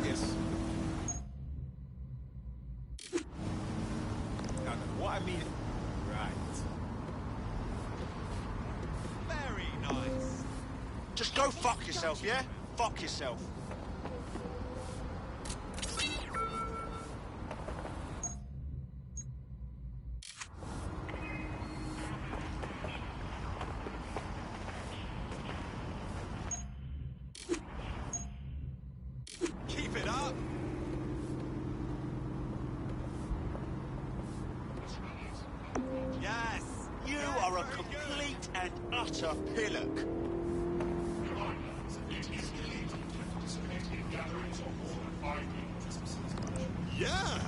guess. No, what I mean... Right. Very nice. Just go fuck yourself, yeah? Fuck yourself. Keep it up. Yes, you are a complete and utter pillock. Yeah.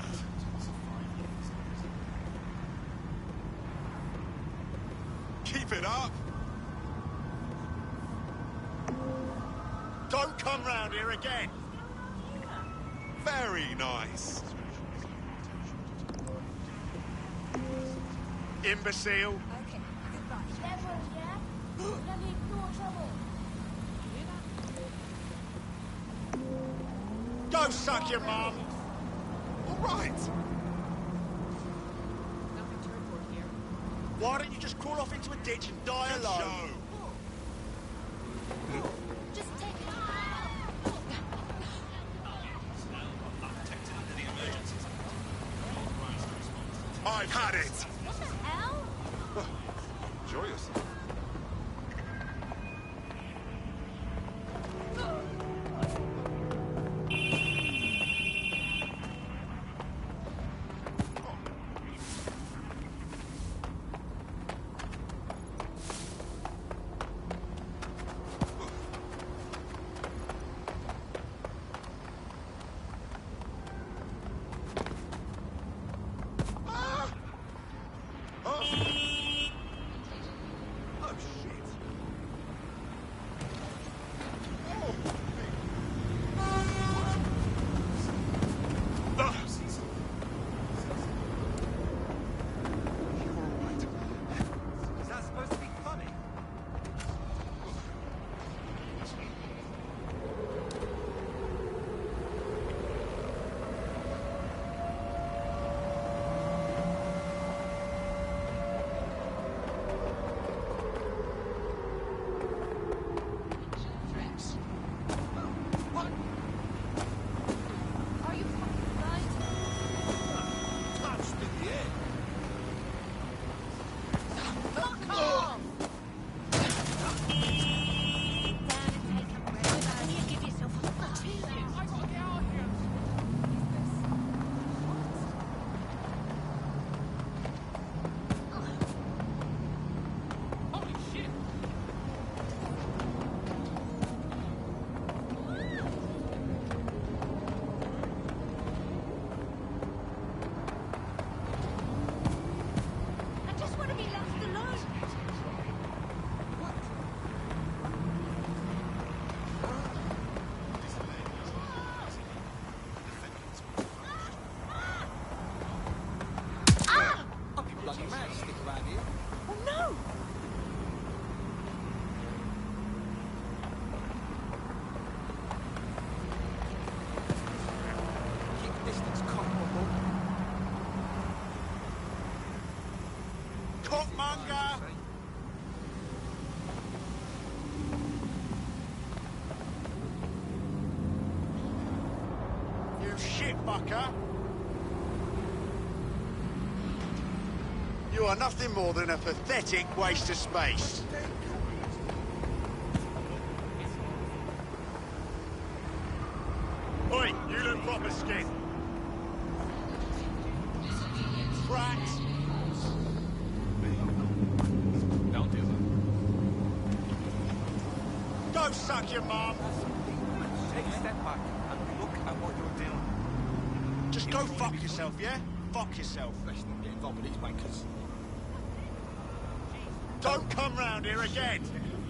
Keep it up. Don't come round here again. Very nice. Imbecile. Okay, goodbye. Levels, yeah? Bloody ignore trouble. Go suck your mum. All right. Nothing to report here. Why don't you just crawl off into a ditch and die alone? Just take it. I've had it. What the hell? Enjoy yourself. Fucker. You are nothing more than a pathetic waste of space. Oi, you look proper skin. Brat. Don't do it. Go suck your mum. Take a step back and look at what you're doing. Just go fuck yourself, yeah? Fuck yourself. Let's not get involved with these wankers. Don't come round here again.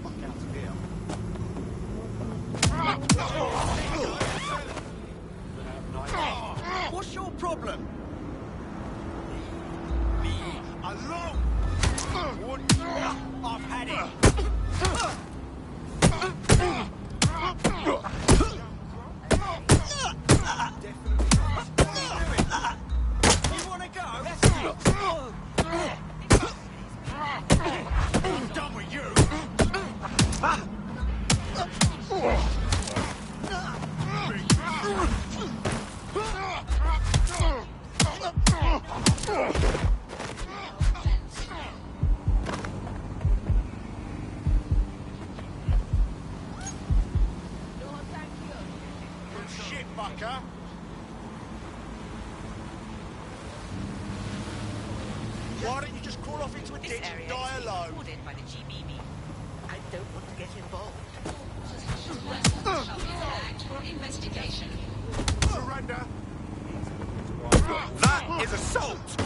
Fuck out of here. What's your problem? Leave me alone. I've had it. Why don't you just crawl off into a ditch and die alone? Recorded by the GBB. I don't want to get involved. Investigation. Surrender. That is assault.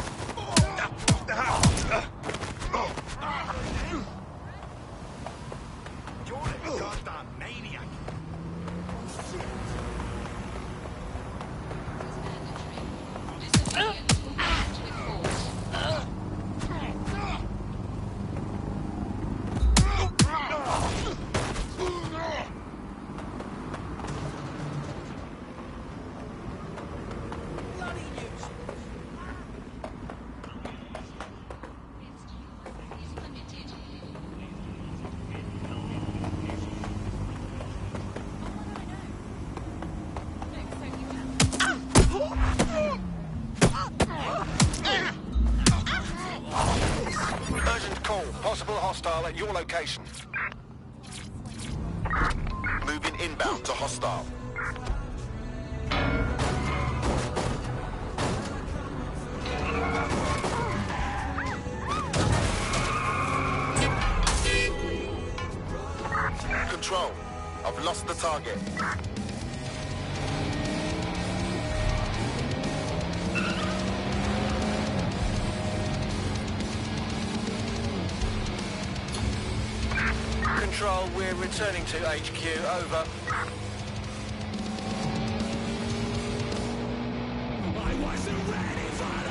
You're a goddamn maniac. Urgent call. Possible hostile at your location. Moving inbound to hostile. Control. I've lost the target. Control, we're returning to HQ, over. I wasn't ready for the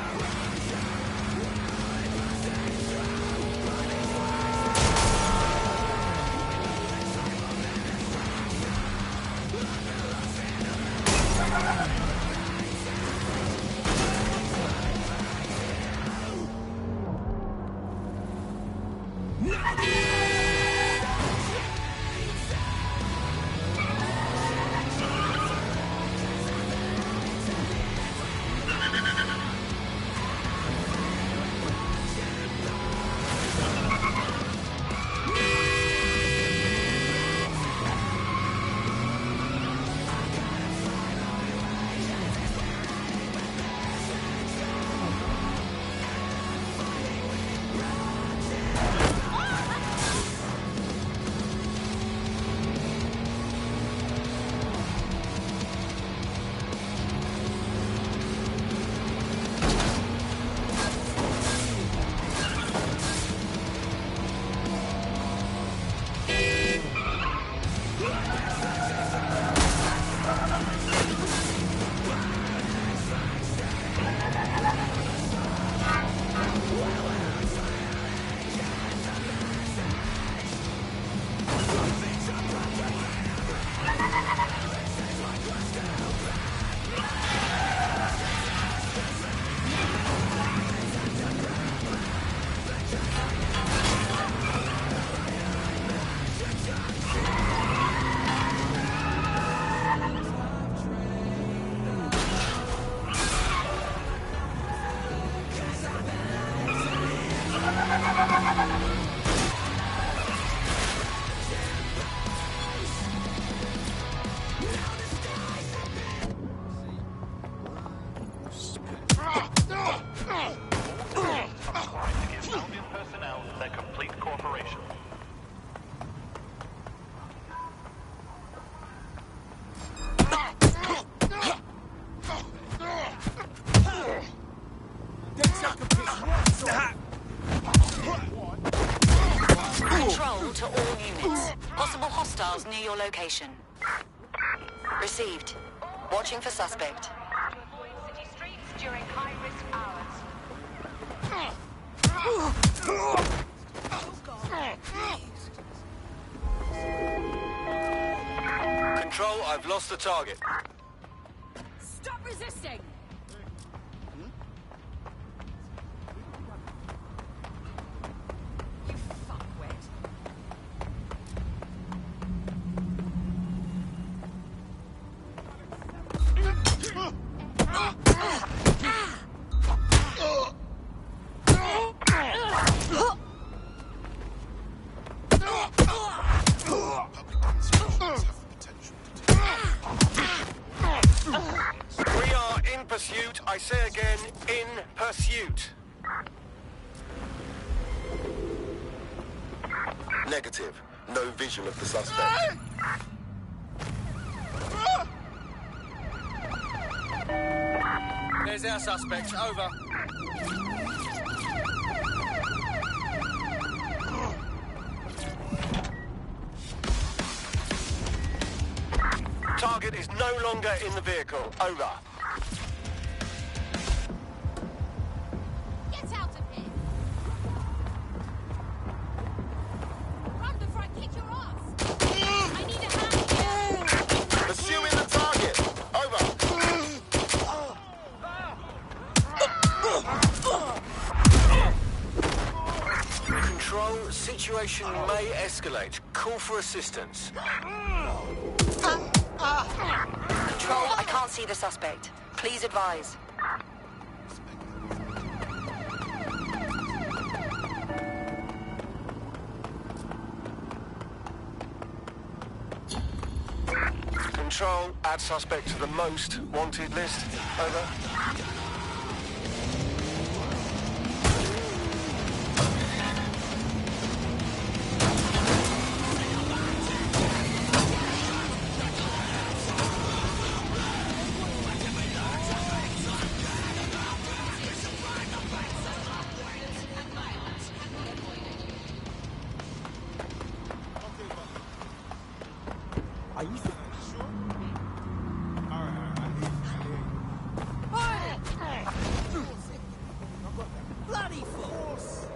Control to all units. Possible hostiles near your location. Received. Watching for suspect. To avoid city streets during high-risk hours. Control, I've lost the target. Stop resisting! You fuckwit. Public demonstrations have the potential to take Negative. No visual of the suspect. There's our suspect. Over. Target is no longer in the vehicle. Over. Get out of here! Run before I kick your ass! I need a hand here! Pursuing the target. Over. Control, situation may escalate. Call for assistance. Control, I can't see the suspect. Please advise. Control, add suspect to the most wanted list. Over. Are you sure? Bloody force!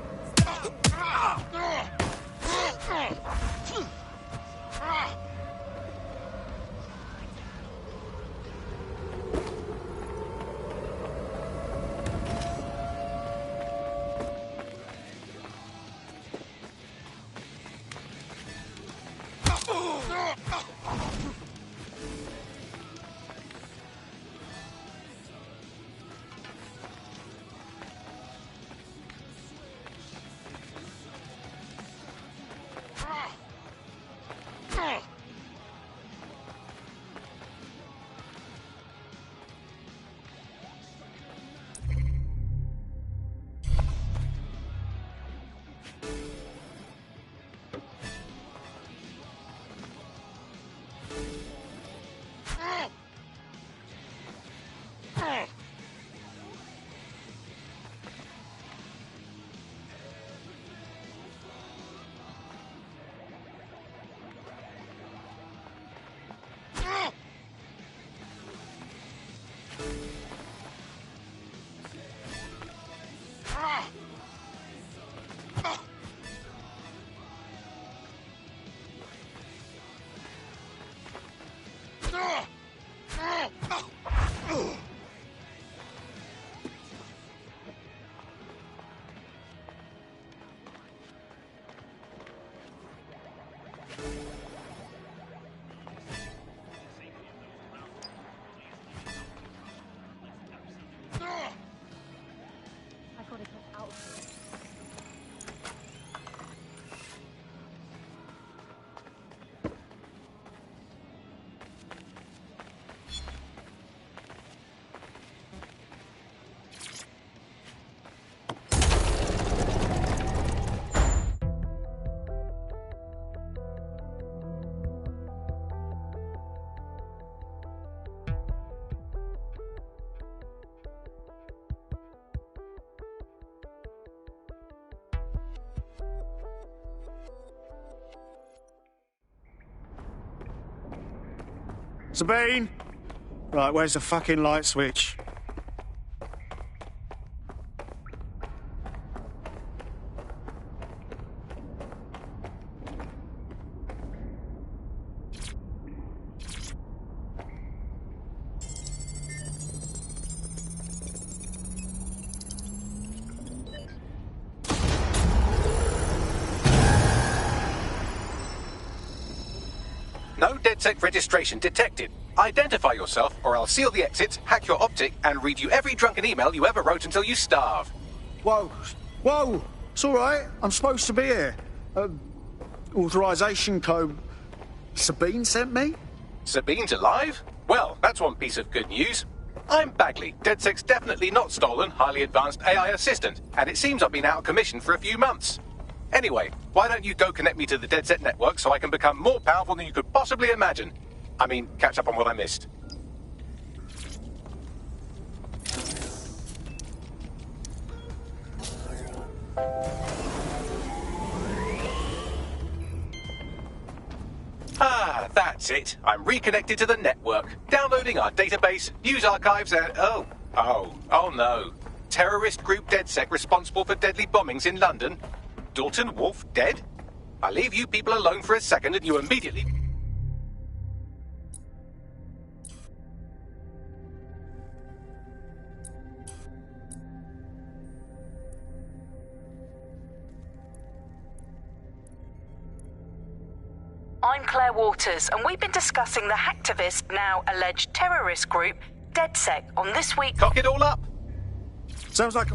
I gotta get out of here. Sabine! Right, where's the fucking light switch? No DedSec registration detected. Identify yourself, or I'll seal the exits, hack your optic, and read you every drunken email you ever wrote until you starve. Whoa! Whoa! It's all right. I'm supposed to be here. Authorization code Sabine sent me? Sabine's alive? Well, that's one piece of good news. I'm Bagley, DedSec's definitely not stolen, highly advanced AI assistant, and it seems I've been out of commission for a few months. Anyway, why don't you go connect me to the DedSec network so I can become more powerful than you could possibly imagine? I mean, catch up on what I missed. Ah, that's it. I'm reconnected to the network. Downloading our database, news archives, and... Oh no. Terrorist group DedSec responsible for deadly bombings in London. Dalton Wolf dead? I leave you people alone for a second and you immediately... I'm Claire Waters, and we've been discussing the hacktivist, now alleged terrorist group, DedSec, on this week... Cock it all up! Sounds like...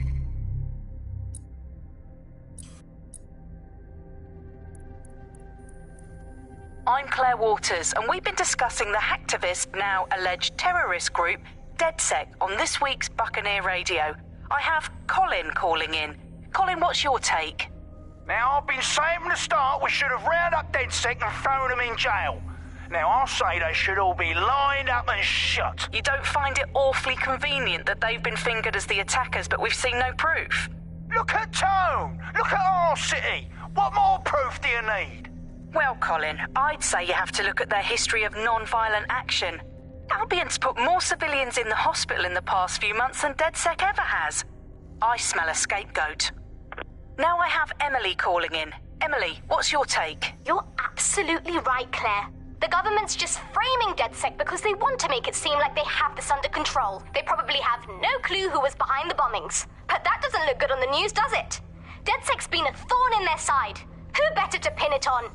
I'm Claire Waters, and we've been discussing the hacktivist, now alleged terrorist group, DedSec, on this week's Buccaneer Radio. I have Colin calling in. Colin, what's your take? Now, I've been saying from the start we should have rounded up DedSec and thrown them in jail. Now, I'll say they should all be lined up and shot. You don't find it awfully convenient that they've been fingered as the attackers, but we've seen no proof? Look at Tone! Look at our city! What more proof do you need? Well, Colin, I'd say you have to look at their history of non-violent action. Albion's put more civilians in the hospital in the past few months than DedSec ever has. I smell a scapegoat. Now I have Emily calling in. Emily, what's your take? You're absolutely right, Claire. The government's just framing DedSec because they want to make it seem like they have this under control. They probably have no clue who was behind the bombings. But that doesn't look good on the news, does it? DedSec's been a thorn in their side. Who better to pin it on?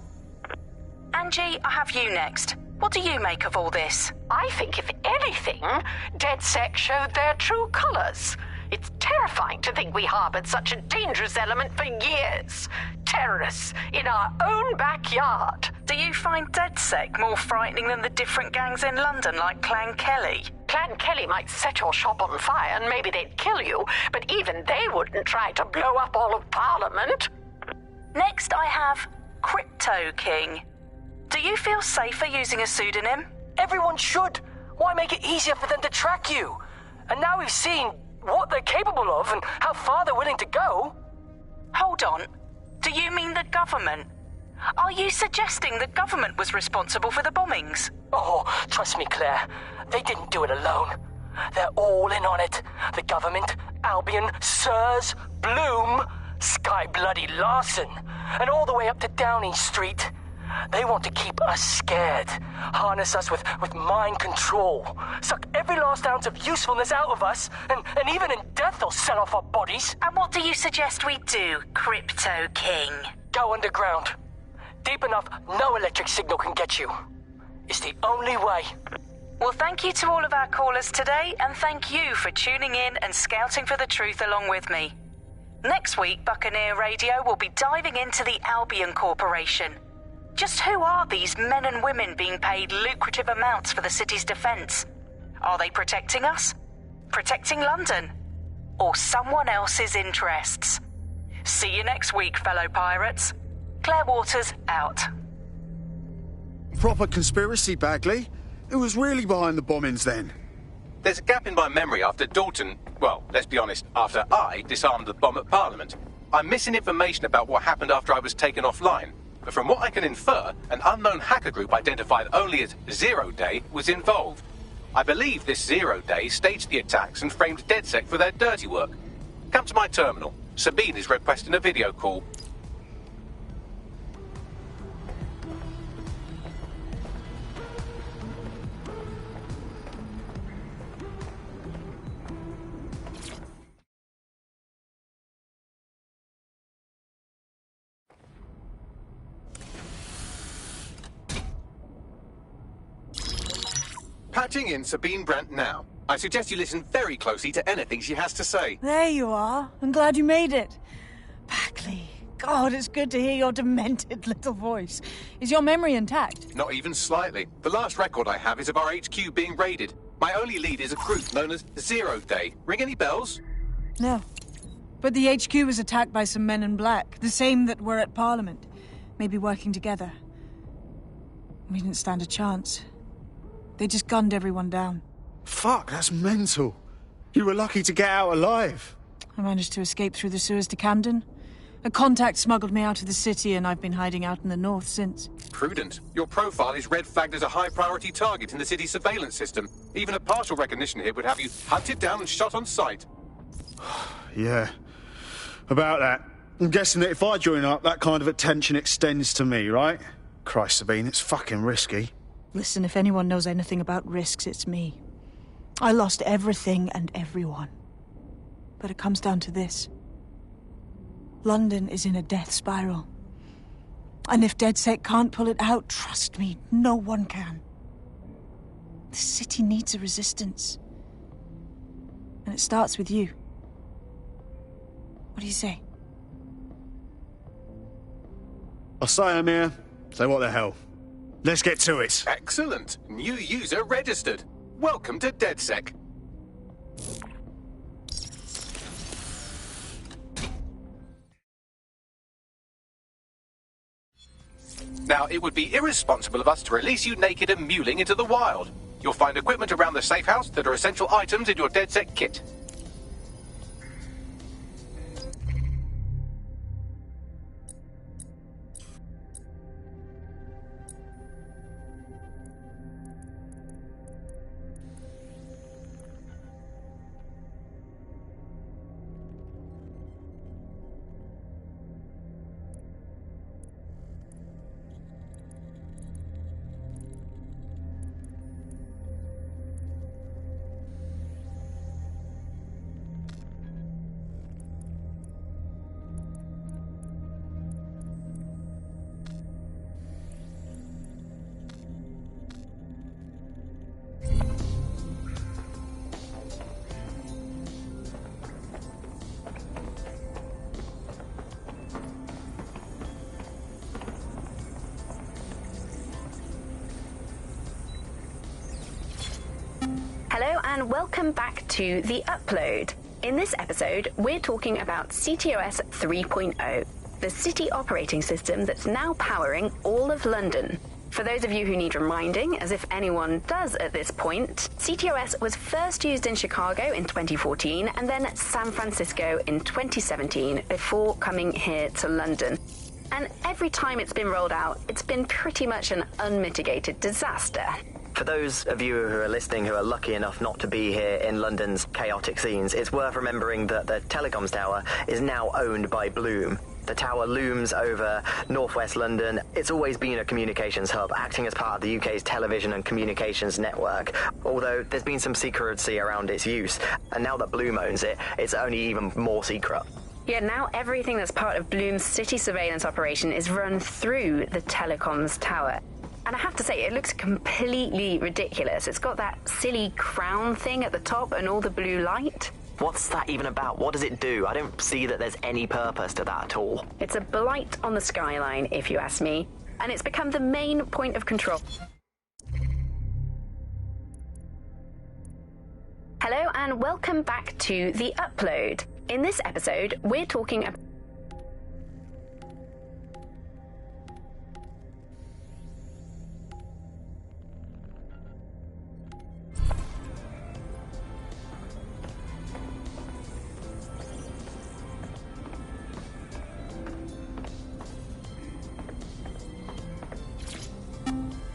Angie, I have you next. What do you make of all this? I think, if anything, DedSec showed their true colours. It's terrifying to think we harboured such a dangerous element for years. Terrorists in our own backyard. Do you find DedSec more frightening than the different gangs in London like Clan Kelly? Clan Kelly might set your shop on fire and maybe they'd kill you, but even they wouldn't try to blow up all of Parliament. Next I have Crypto King. Do you feel safer using a pseudonym? Everyone should. Why make it easier for them to track you? And now we've seen what they're capable of and how far they're willing to go. Hold on. Do you mean the government? Are you suggesting the government was responsible for the bombings? Oh, trust me, Claire. They didn't do it alone. They're all in on it. The government, Albion, Sirs, Bloom, Sky Bloody Larson, and all the way up to Downing Street. They want to keep us scared, harness us with mind control, suck every last ounce of usefulness out of us, and even in death they'll sell off our bodies. And what do you suggest we do, Crypto King? Go underground. Deep enough, no electric signal can get you. It's the only way. Well, thank you to all of our callers today, and thank you for tuning in and scouting for the truth along with me. Next week, Buccaneer Radio will be diving into the Albion Corporation. Just who are these men and women being paid lucrative amounts for the city's defence? Are they protecting us? Protecting London? Or someone else's interests? See you next week, fellow pirates. Claire Waters, out. Proper conspiracy, Bagley. Who was really behind the bombings then? There's a gap in my memory after Dalton... Well, let's be honest, after I disarmed the bomb at Parliament. I'm missing information about what happened after I was taken offline. But from what I can infer, an unknown hacker group identified only as Zero Day was involved. I believe this Zero Day staged the attacks and framed DedSec for their dirty work. Come to my terminal. Sabine is requesting a video call. Patching in Sabine Brandt now. I suggest you listen very closely to anything she has to say. There you are. I'm glad you made it. Bagley, God, it's good to hear your demented little voice. Is your memory intact? Not even slightly. The last record I have is of our HQ being raided. My only lead is a group known as Zero Day. Ring any bells? No. But the HQ was attacked by some men in black, the same that were at Parliament. Maybe working together. We didn't stand a chance. They just gunned everyone down. Fuck, that's mental. You were lucky to get out alive. I managed to escape through the sewers to Camden. A contact smuggled me out of the city, and I've been hiding out in the north since. Prudent. Your profile is red flagged as a high-priority target in the city's surveillance system. Even a partial recognition hit would have you hunted down and shot on sight. Yeah, about that. I'm guessing that if I join up, that kind of attention extends to me, right? Christ, Sabine, it's fucking risky. Listen, if anyone knows anything about risks, it's me. I lost everything and everyone. But it comes down to this. London is in a death spiral. And if DedSec can't pull it out, trust me, no one can. The city needs a resistance. And it starts with you. What do you say? I'll say I'm here. So what the hell? Let's get to it. Excellent. New user registered. Welcome to DedSec. Now, it would be irresponsible of us to release you naked and mewling into the wild. You'll find equipment around the safe house that are essential items in your DedSec kit. Hello and welcome back to The Upload. In this episode, we're talking about CTOS 3.0, the city operating system that's now powering all of London. For those of you who need reminding, as if anyone does at this point, CTOS was first used in Chicago in 2014 and then San Francisco in 2017 before coming here to London. And every time it's been rolled out, it's been pretty much an unmitigated disaster. For those of you who are listening who are lucky enough not to be here in London's chaotic scenes, it's worth remembering that the telecoms tower is now owned by Bloom. The tower looms over northwest London. It's always been a communications hub, acting as part of the UK's television and communications network, although there's been some secrecy around its use, and now that Bloom owns it, it's only even more secret. Yeah, now everything that's part of Bloom's city surveillance operation is run through the telecoms tower. And I have to say, it looks completely ridiculous. It's got that silly crown thing at the top and all the blue light. What's that even about? What does it do? I don't see that there's any purpose to that at all. It's a blight on the skyline, if you ask me. And it's become the main point of control. Hello and welcome back to The Upload. In this episode, we're talking about...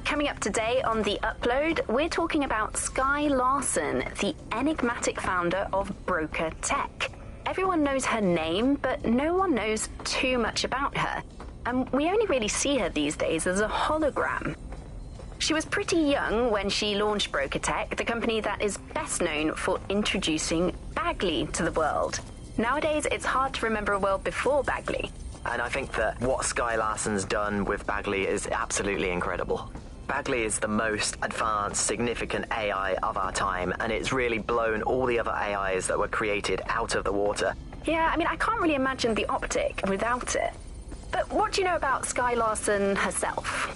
Coming up today on The Upload, we're talking about Skye Larson, the enigmatic founder of Broker Tech. Everyone knows her name, but no one knows too much about her. And we only really see her these days as a hologram. She was pretty young when she launched Broker Tech, the company that is best known for introducing Bagley to the world. Nowadays, it's hard to remember a world before Bagley. And I think that what Skye Larson's done with Bagley is absolutely incredible. Bagley is the most advanced, significant AI of our time, and it's really blown all the other AIs that were created out of the water. Yeah, I mean, I can't really imagine the optic without it. But what do you know about Skye Larson herself?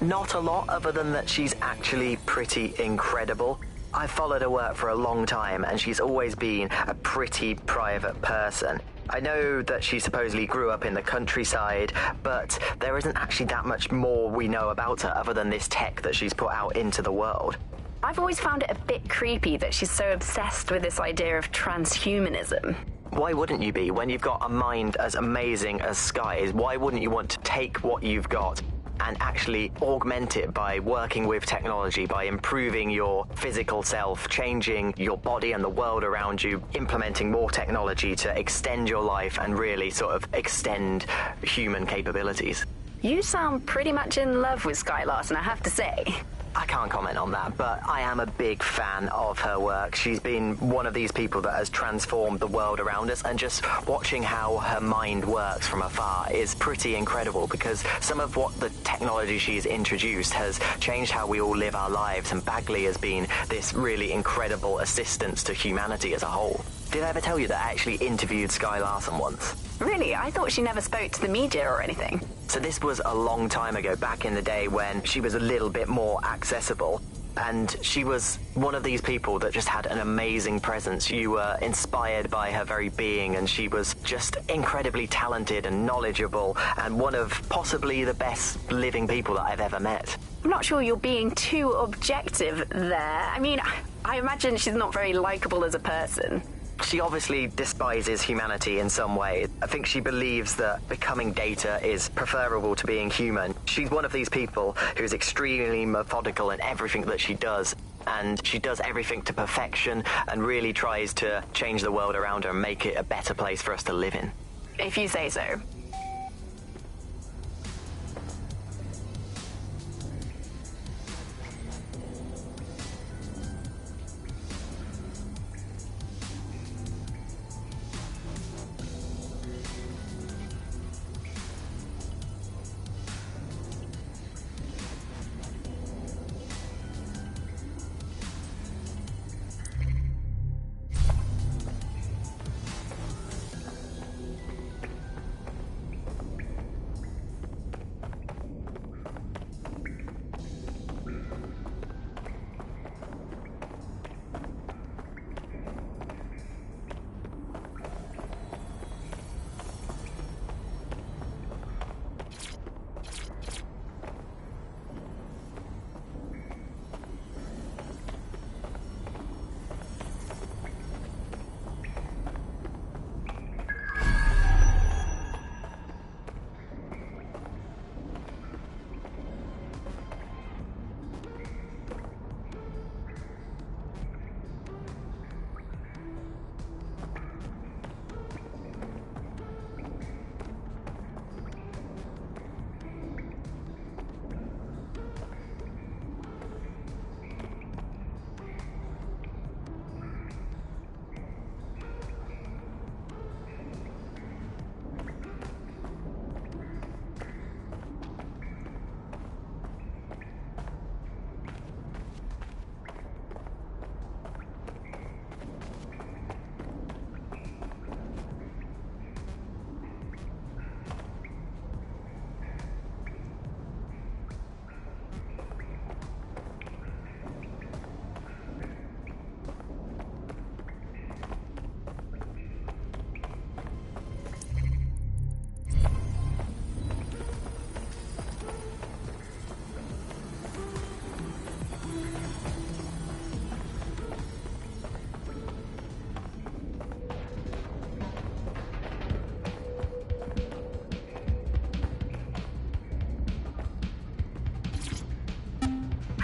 Not a lot, other than that she's actually pretty incredible. I've followed her work for a long time, and she's always been a pretty private person. I know that she supposedly grew up in the countryside, but there isn't actually that much more we know about her other than this tech that she's put out into the world. I've always found it a bit creepy that she's so obsessed with this idea of transhumanism. Why wouldn't you be? When you've got a mind as amazing as Sky's, why wouldn't you want to take what you've got and actually augment it by working with technology, by improving your physical self, changing your body and the world around you, implementing more technology to extend your life and really sort of extend human capabilities? You sound pretty much in love with Sky Larson, I have to say. I can't comment on that, but I am a big fan of her work. She's been one of these people that has transformed the world around us, and just watching how her mind works from afar is pretty incredible, because some of what the technology she's introduced has changed how we all live our lives, and Bagley has been this really incredible assistance to humanity as a whole. Did I ever tell you that I actually interviewed Sky Larson once? Really? I thought she never spoke to the media or anything. So this was a long time ago, back in the day when she was a little bit more accessible. And she was one of these people that just had an amazing presence. You were inspired by her very being, and she was just incredibly talented and knowledgeable, and one of possibly the best living people that I've ever met. I'm not sure you're being too objective there. I mean, I imagine she's not very likable as a person. She obviously despises humanity in some way. I think she believes that becoming data is preferable to being human. She's one of these people who's extremely methodical in everything that she does, and she does everything to perfection and really tries to change the world around her and make it a better place for us to live in. If you say so.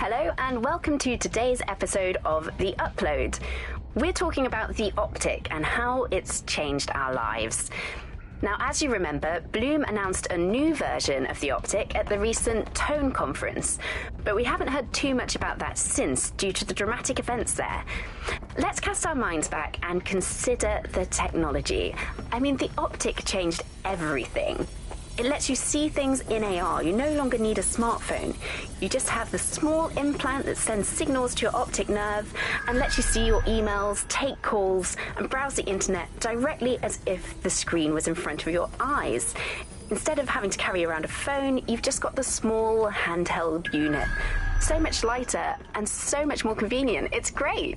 Hello and welcome to today's episode of The Upload. We're talking about the optic and how it's changed our lives. Now, as you remember, Bloom announced a new version of the optic at the recent Tone conference, but we haven't heard too much about that since due to the dramatic events there. Let's cast our minds back and consider the technology. I mean, the optic changed everything. It lets you see things in AR. You no longer need a smartphone. You just have the small implant that sends signals to your optic nerve and lets you see your emails, take calls, and browse the internet directly as if the screen was in front of your eyes. Instead of having to carry around a phone, you've just got the small handheld unit. So much lighter and so much more convenient. It's great.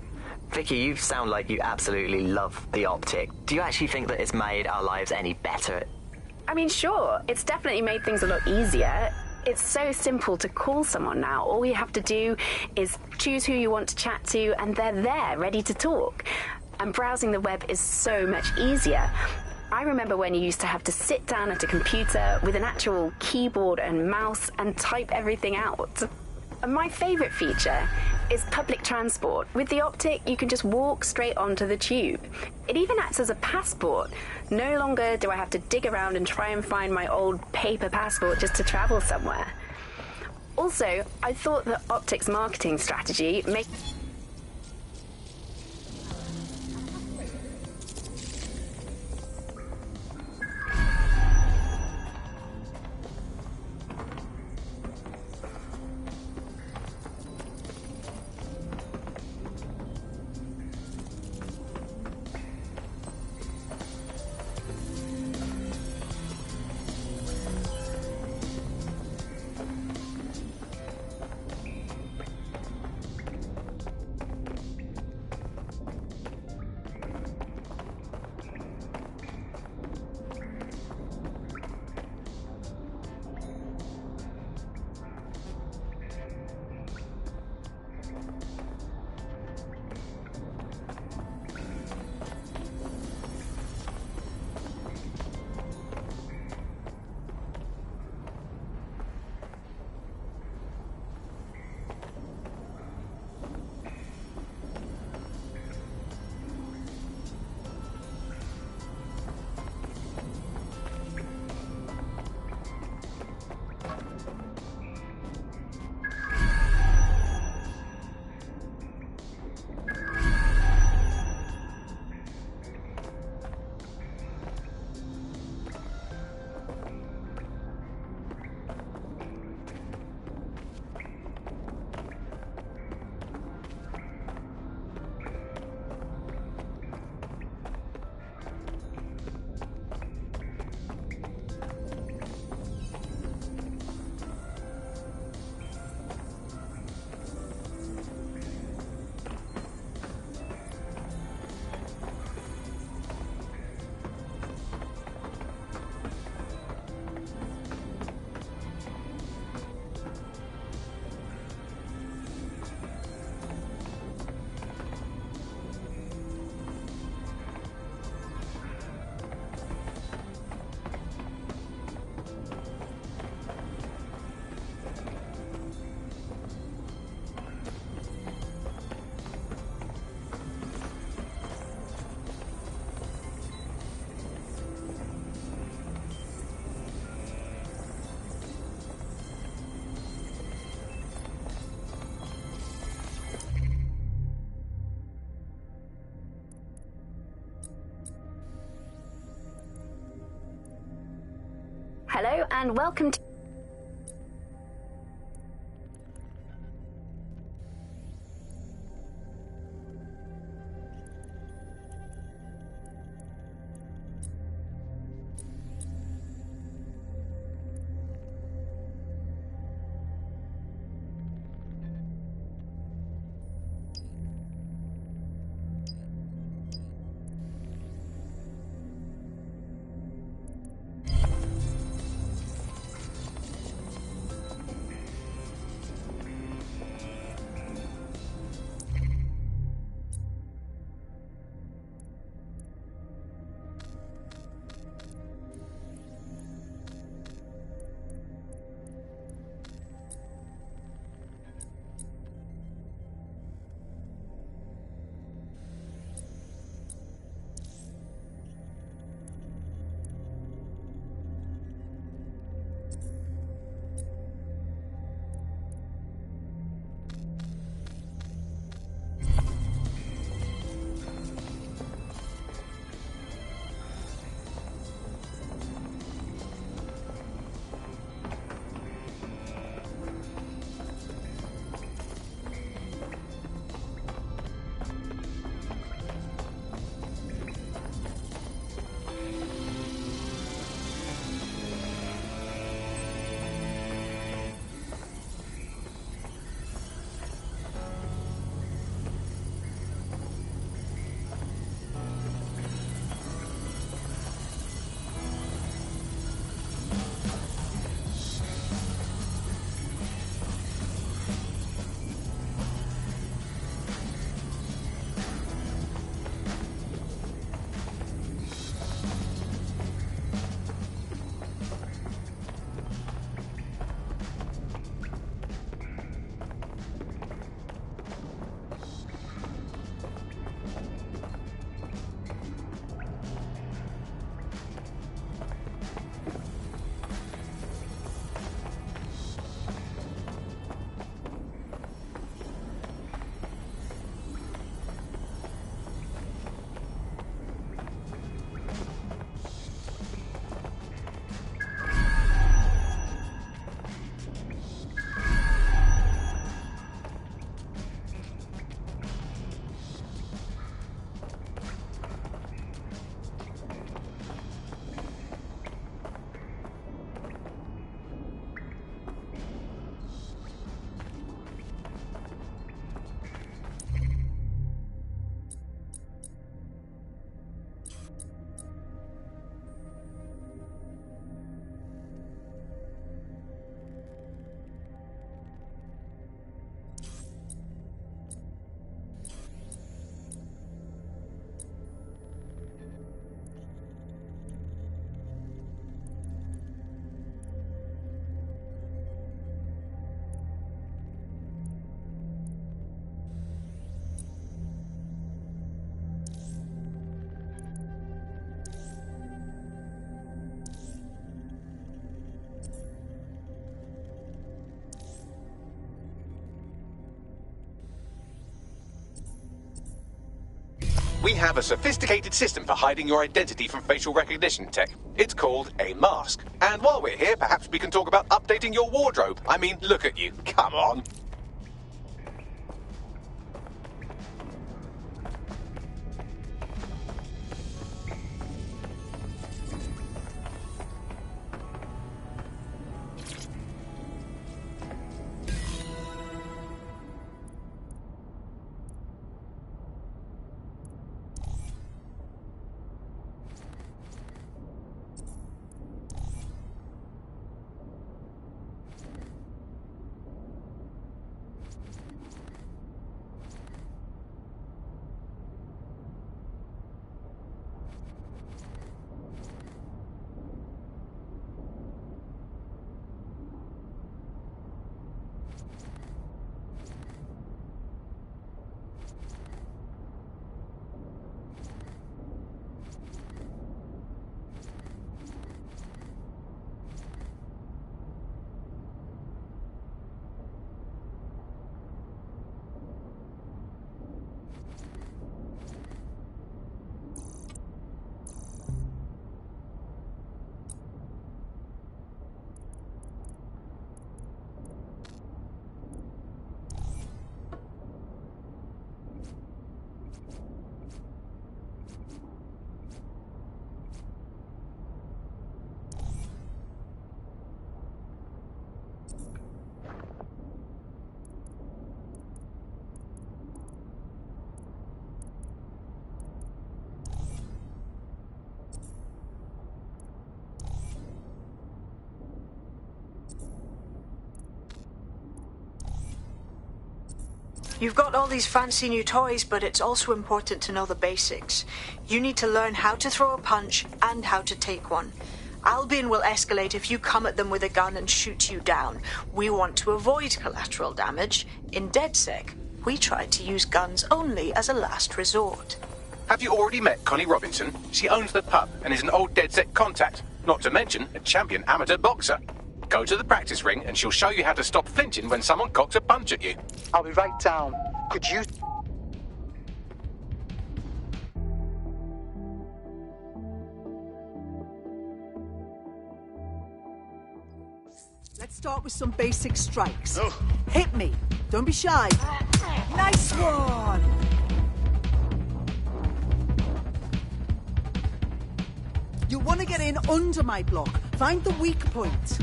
Vicky, you sound like you absolutely love the Optic. Do you actually think that it's made our lives any better? I mean, sure, it's definitely made things a lot easier. It's so simple to call someone now. All you have to do is choose who you want to chat to, and they're there, ready to talk. And browsing the web is so much easier. I remember when you used to have to sit down at a computer with an actual keyboard and mouse and type everything out. And my favourite feature is public transport. With the Optic, you can just walk straight onto the tube. It even acts as a passport. No longer do I have to dig around and try and find my old paper passport just to travel somewhere. Also, I thought that Optic's marketing strategy makes... Hello and welcome to... We have a sophisticated system for hiding your identity from facial recognition tech. It's called a mask. And while we're here, perhaps we can talk about updating your wardrobe. I mean, look at you. Come on. You've got all these fancy new toys, but it's also important to know the basics. You need to learn how to throw a punch and how to take one. Albion will escalate if you come at them with a gun and shoot you down. We want to avoid collateral damage. In DedSec, we try to use guns only as a last resort. Have you already met Connie Robinson? She owns the pub and is an old DedSec contact, not to mention a champion amateur boxer. Go to the practice ring and she'll show you how to stop flinching when someone cocks a punch at you. I'll be right down. Could you... Let's start with some basic strikes. Oh. Hit me. Don't be shy. Nice one! You'll want to get in under my block. Find the weak point.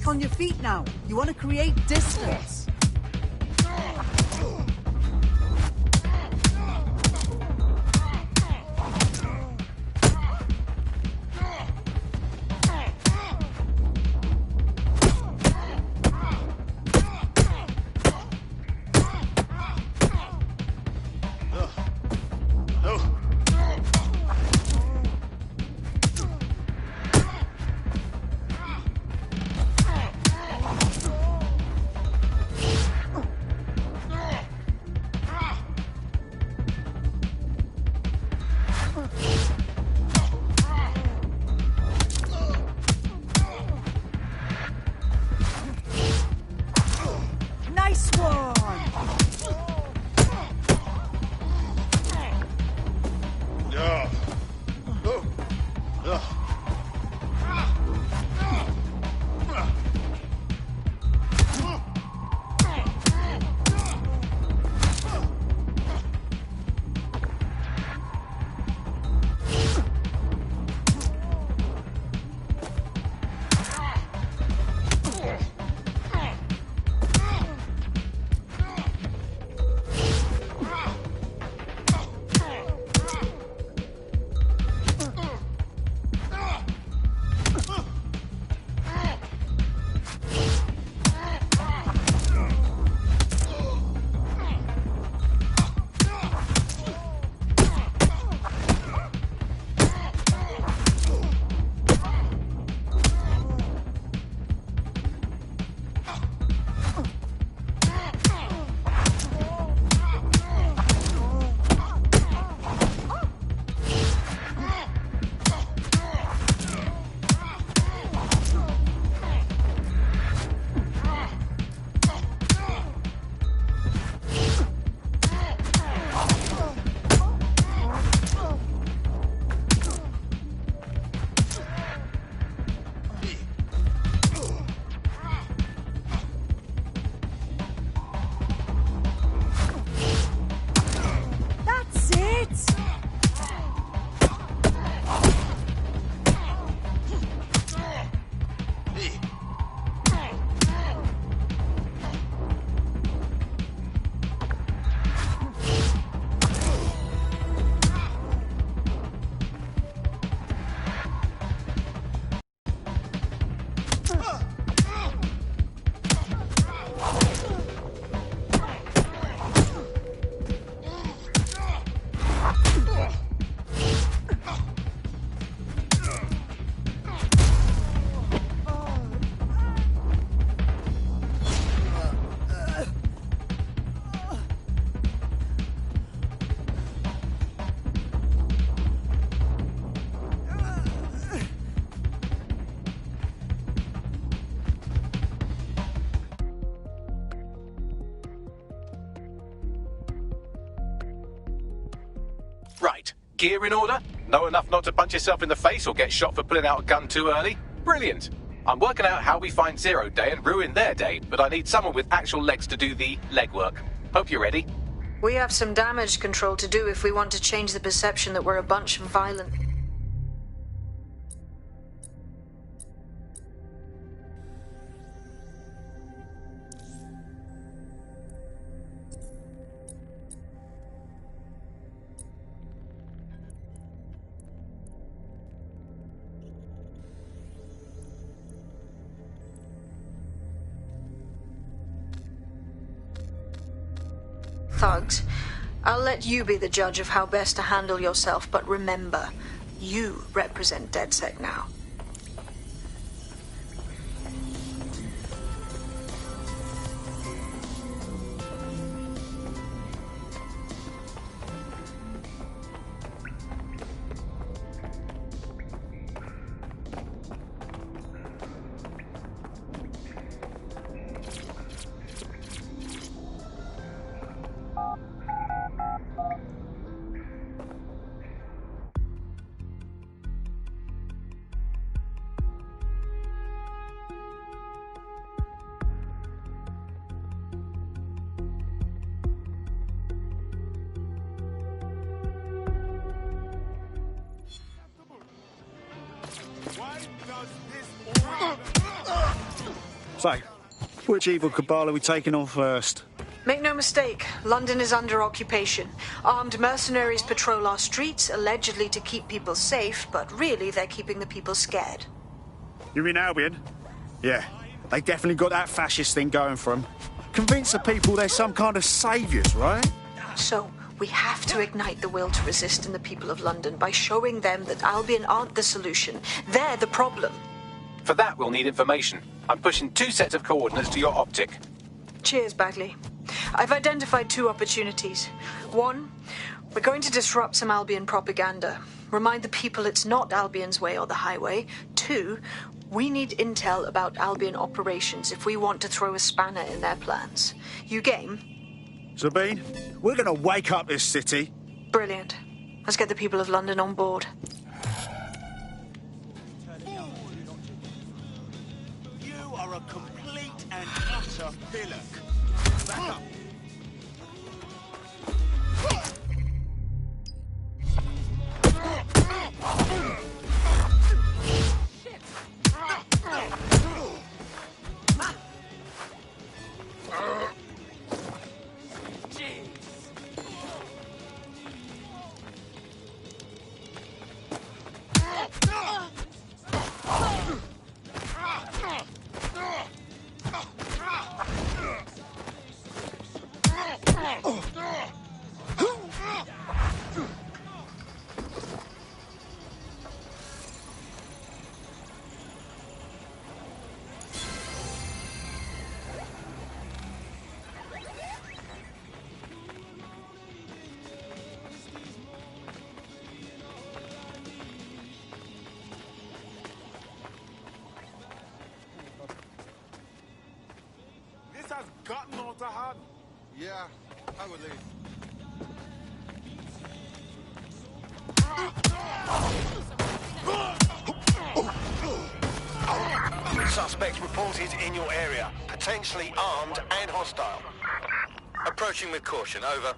On your feet now. You want to create distance. Gear in order? Know enough not to punch yourself in the face or get shot for pulling out a gun too early? Brilliant. I'm working out how we find Zero Day and ruin their day, but I need someone with actual legs to do the legwork. Hope you're ready. We have some damage control to do if we want to change the perception that we're a bunch of violent... thugs. I'll let you be the judge of how best to handle yourself, but remember, you represent DedSec now. So, which evil cabal are we taking on first? Make no mistake, London is under occupation. Armed mercenaries patrol our streets, allegedly to keep people safe, but really they're keeping the people scared. You mean Albion? Yeah, they definitely got that fascist thing going for them. Convince the people they're some kind of saviours, right? So, we have to ignite the will to resist in the people of London by showing them that Albion aren't the solution. They're the problem. For that, we'll need information. I'm pushing 2 sets of coordinates to your optic. Cheers, Bagley. I've identified 2 opportunities. 1, we're going to disrupt some Albion propaganda. Remind the people it's not Albion's way or the highway. 2, we need intel about Albion operations if we want to throw a spanner in their plans. You game? Sabine, we're going to wake up this city. Brilliant. Let's get the people of London on board. You are a complete and utter pillock. Back up. Has gotten all to have. Yeah, I would leave. Suspect reported in your area, potentially armed and hostile. Approaching with caution, over.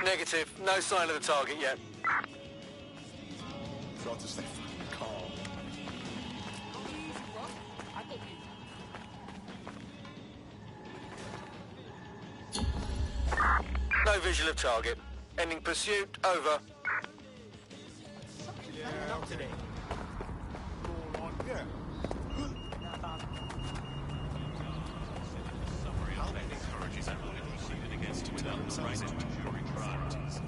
Negative. No sign of the target yet. Try to stay fucking calm. No visual of target. Ending pursuit. Over. Yeah, up today. All on. Yeah. Encourages everyone proceeded against without themselves during crimes.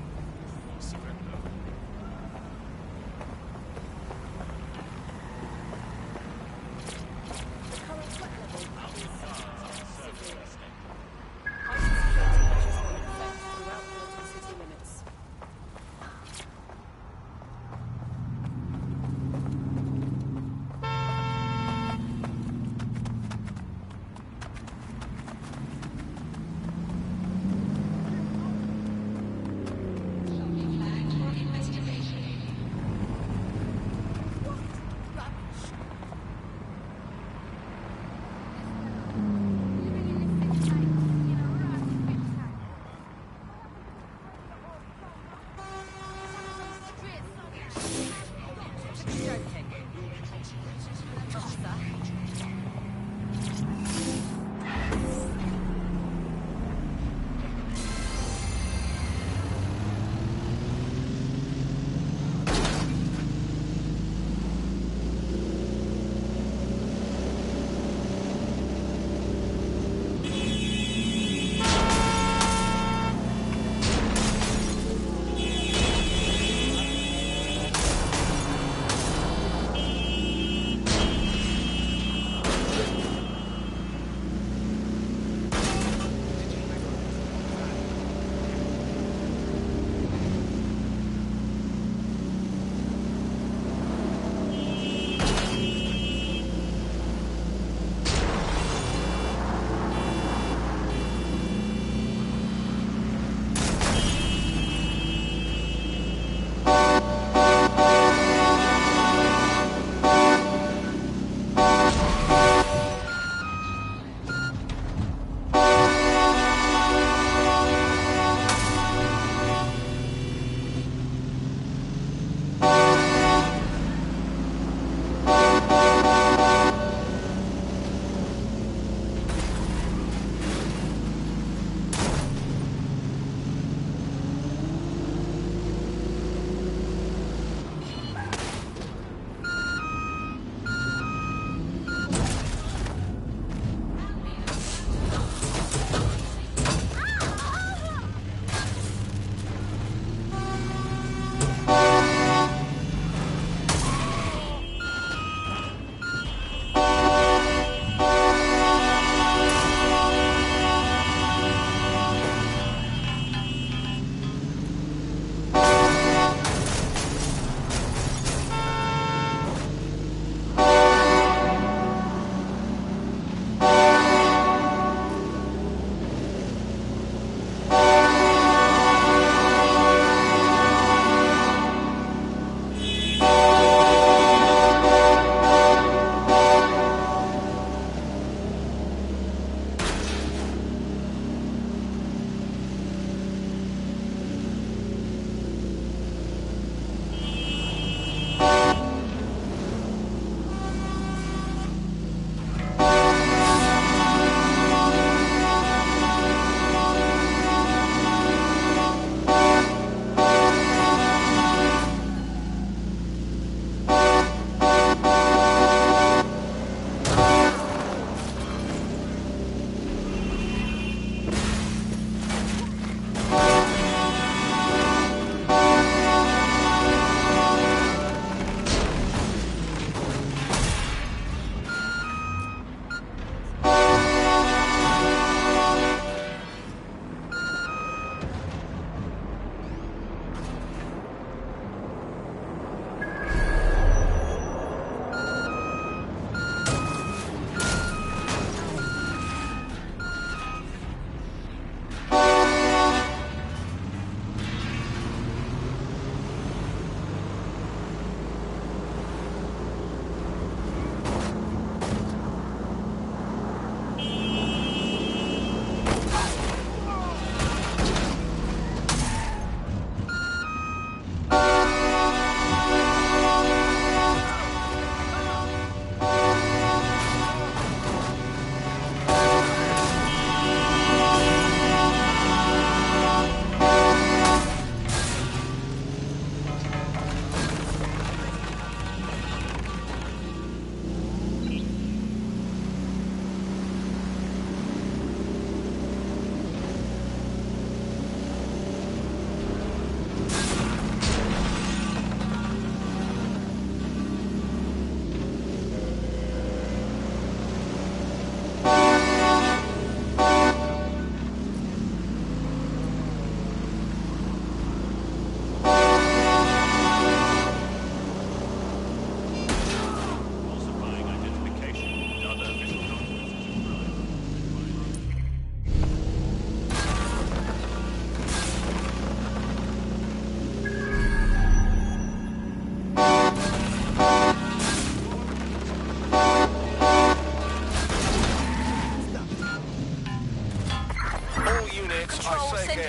Surrender.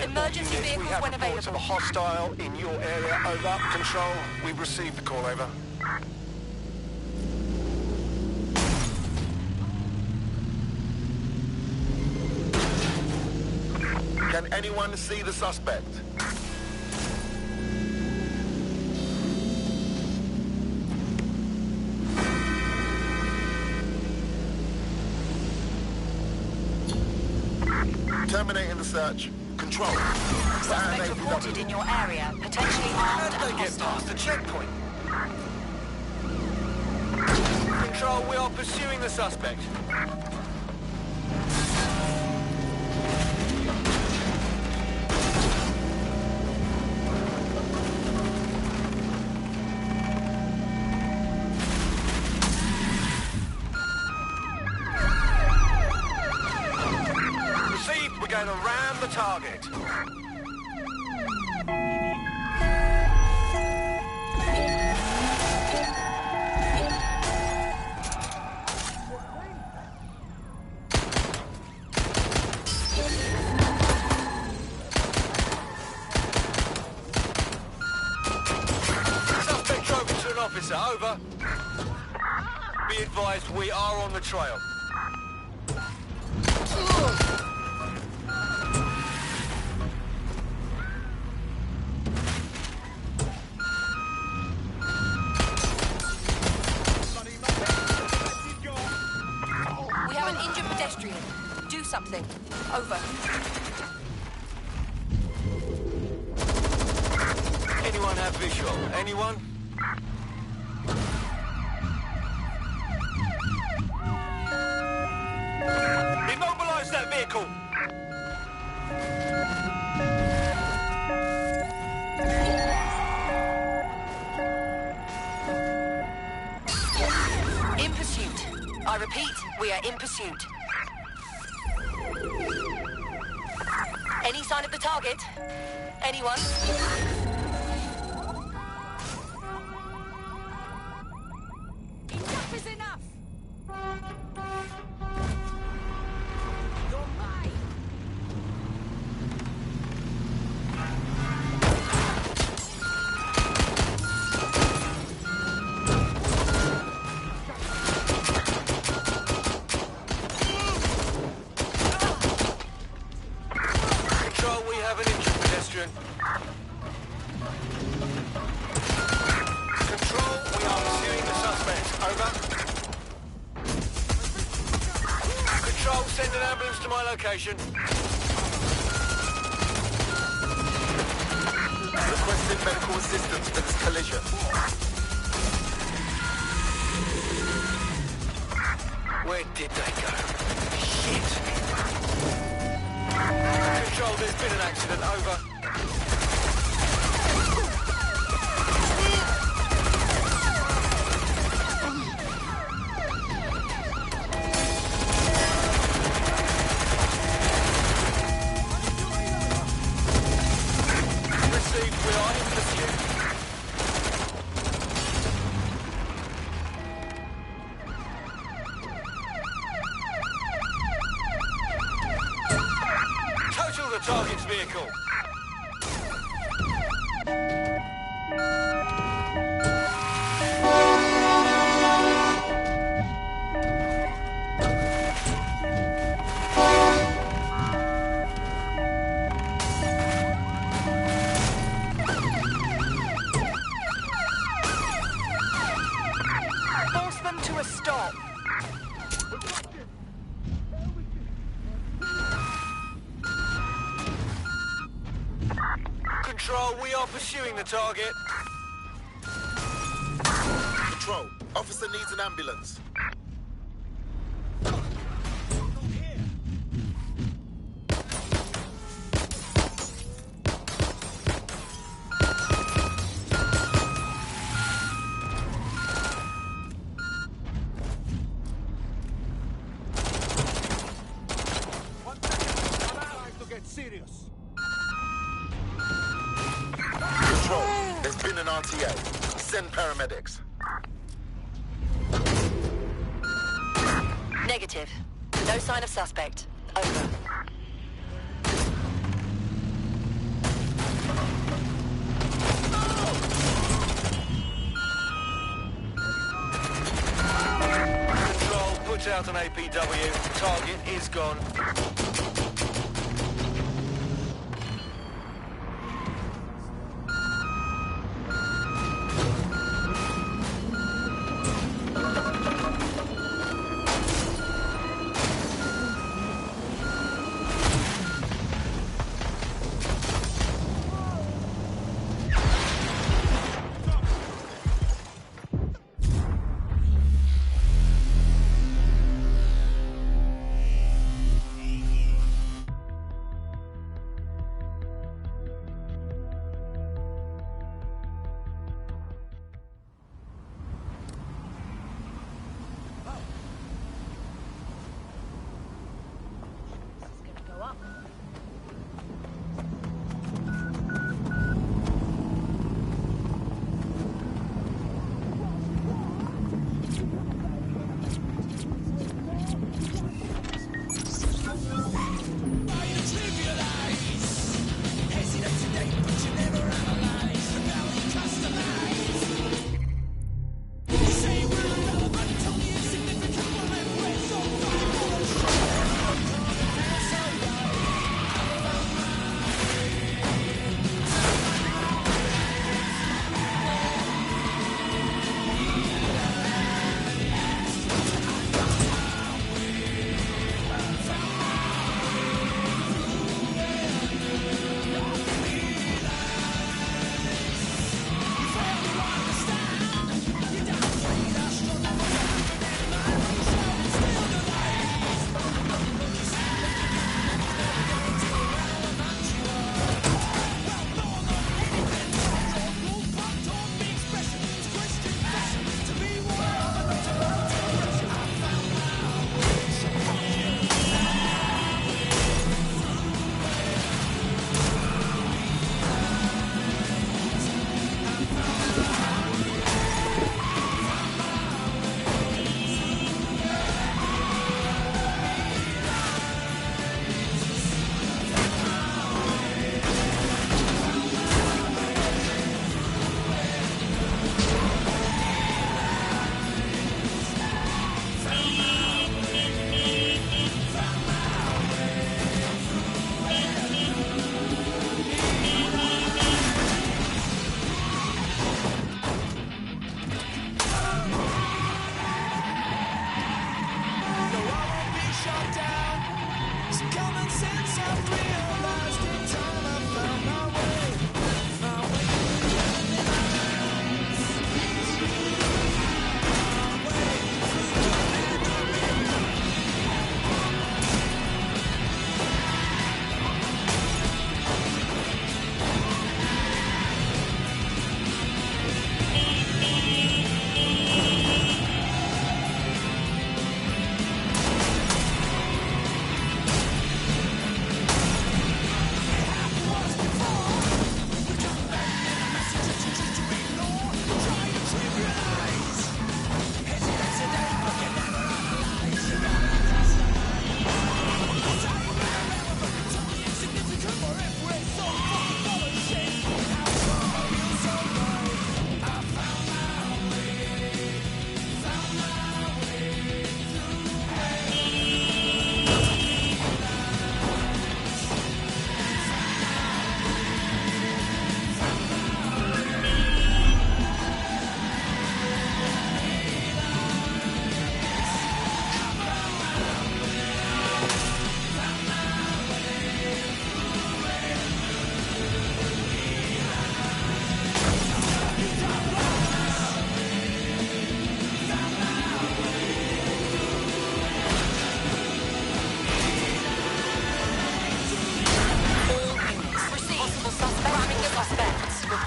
Emergency vehicles when available. Of a hostile in your area. Over. Control. We've received the call. Over. Can anyone see the suspect? Terminating the search. Control. Suspect reported in your area, potentially armed and Get hostile. past the checkpoint. Control, we are pursuing the suspect. Received, we're going to ram the target. Suspect drove into an officer. Over. Be advised, we are on the trail. We have an injured pedestrian. Do something. Over. Anyone have visual? Anyone? Immobilize that vehicle! In pursuit. I repeat, we are in pursuit. Any sign of the target? Anyone? Enough is enough! You're mine! Control, we have an injured pedestrian. Control, we are pursuing the suspect. Over. Control, send an ambulance to my location. Requesting medical assistance for this collision. Where did they go? Shit. Control, there's been an accident. Over. Received, we are in pursuit. Total the target's vehicle. Force them to a stop. Control, we are pursuing the target. Control, officer needs an ambulance. Serious. Control, there's been an RTA. Send paramedics. Negative. 'No sign of suspect. Over. Watch out on APW. Target is gone.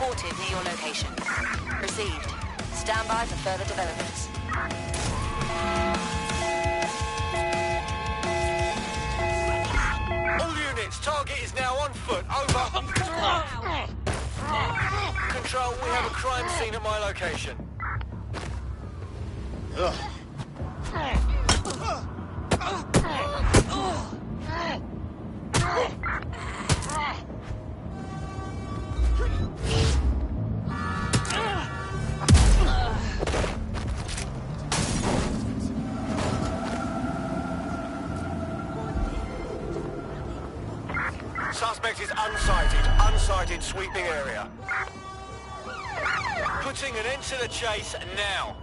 reported near your location. Received. Stand by for further developments. All units, target is now on foot. Over. Control, we have a crime scene at my location. Suspect is unsighted. Unsighted sweeping area. Putting an end to the chase now.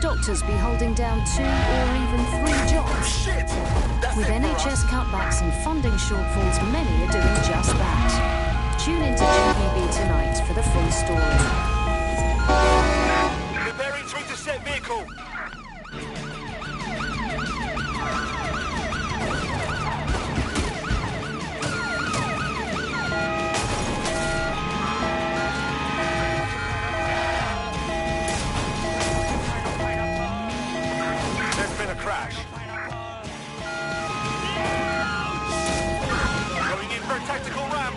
Doctors be holding down 2 or even 3 jobs. With NHS cutbacks and funding shortfalls, many are doing just that. Tune into GBB tonight for the full story. Preparing to intercept vehicle. Crash. Going in for a tactical ramp.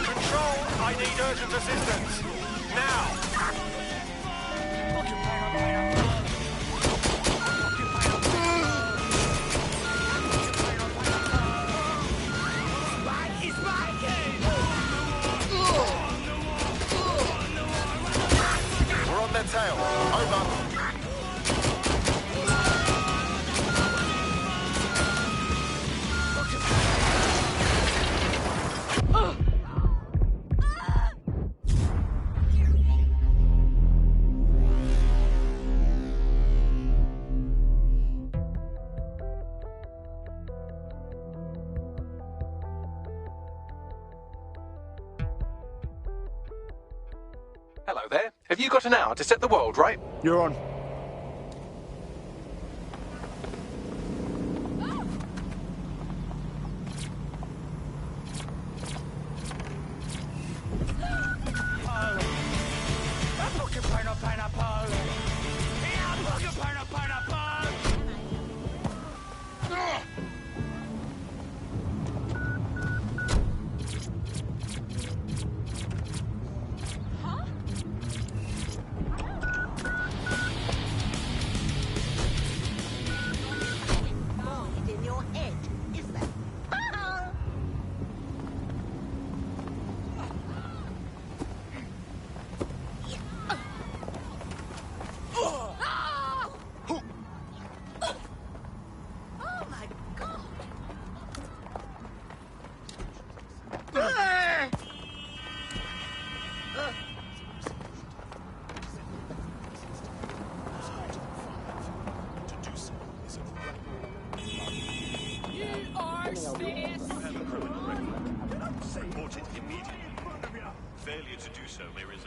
Control, I need urgent assistance. Now. We're on their tail. Over. Hello there. Have you got an hour to set the world right? You're on.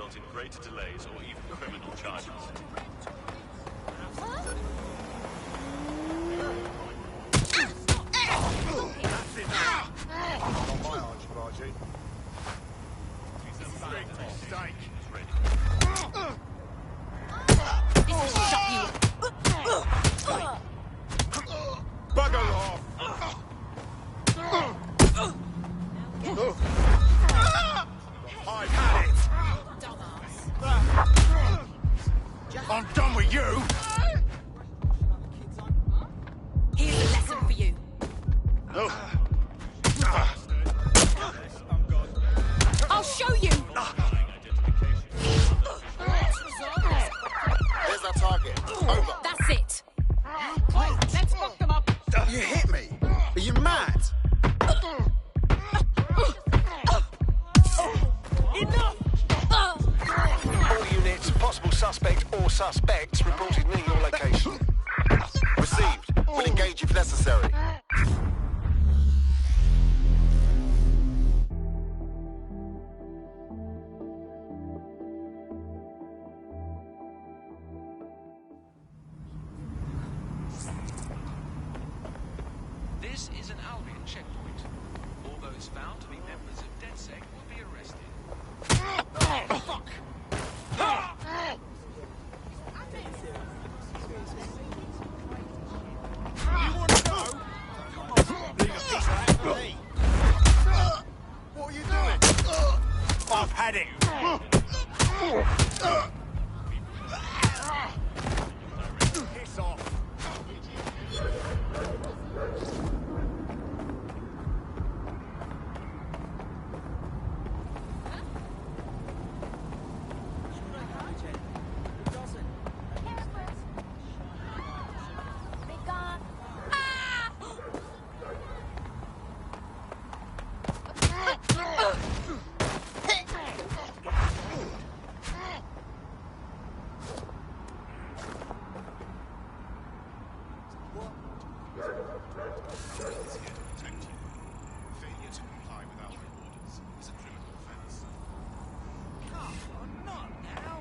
result in greater delays or even criminal charges. Bugger off! I've had it! I'm done with you! Here's a lesson for you. I'll show you! There's our target. Over. That's it. Let's fuck them up. You hit me? Are you mad? Enough! All units, possible suspect or suspects reported near your location. Received. We'll engage if necessary. This is an Albion checkpoint. All those found to be members of DedSec will be arrested. Oh, fuck! You want to go? Leave a piece of that for me. What are you doing? I've had it. Piss off. Failure to comply with our orders is a criminal offense. Not now.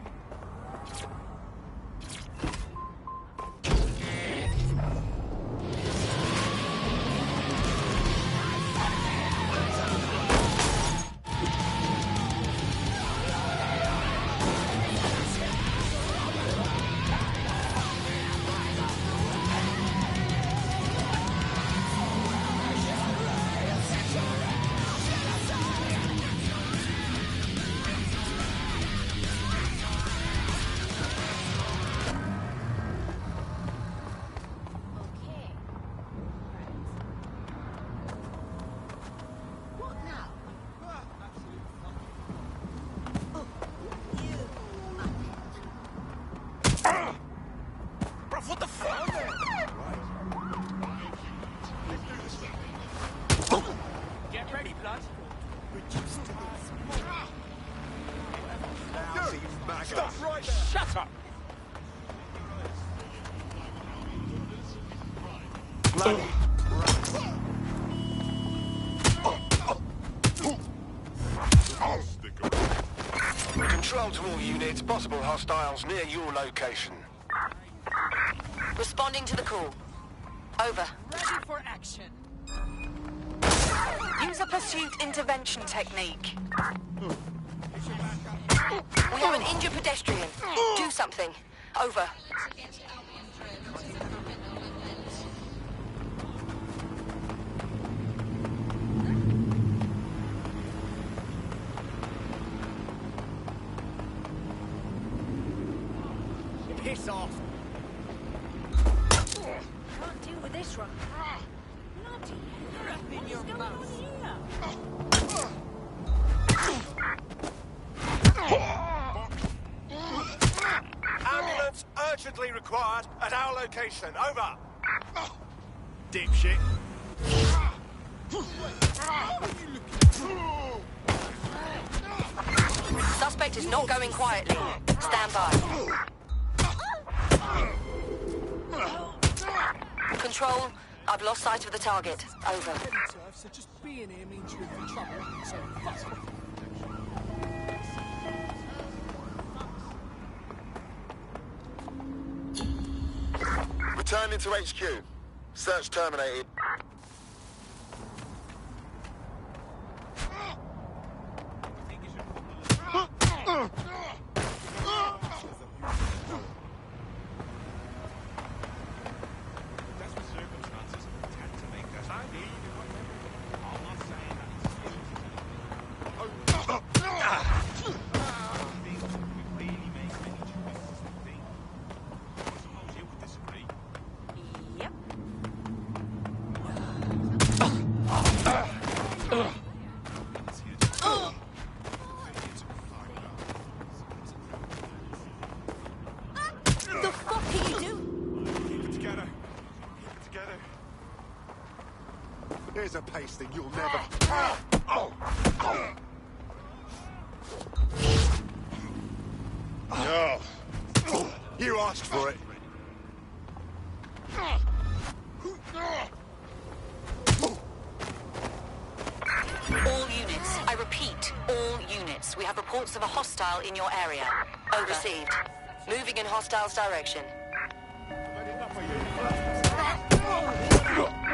What the fuck? Get ready, blood. Stop right there! Shut up! Control to all units, possible hostiles near your location. Responding to the call. Over. Ready for action. Use a pursuit intervention technique. We have an injured pedestrian. Do something. Over. Piss off! Can't deal with this one. Bloody hell. What is going on here? Ambulance urgently required at our location. Over. Dipshit. Suspect is not going quietly. Stand by. Control, I've lost sight of the target. Over. So just being here means you're in trouble. So fuck it. Returning to HQ. Search terminated. Here's a pasting you'll never... Oh. You asked for it. All units, I repeat, all units. We have reports of a hostile in your area. Over. Received. Moving in hostile's direction.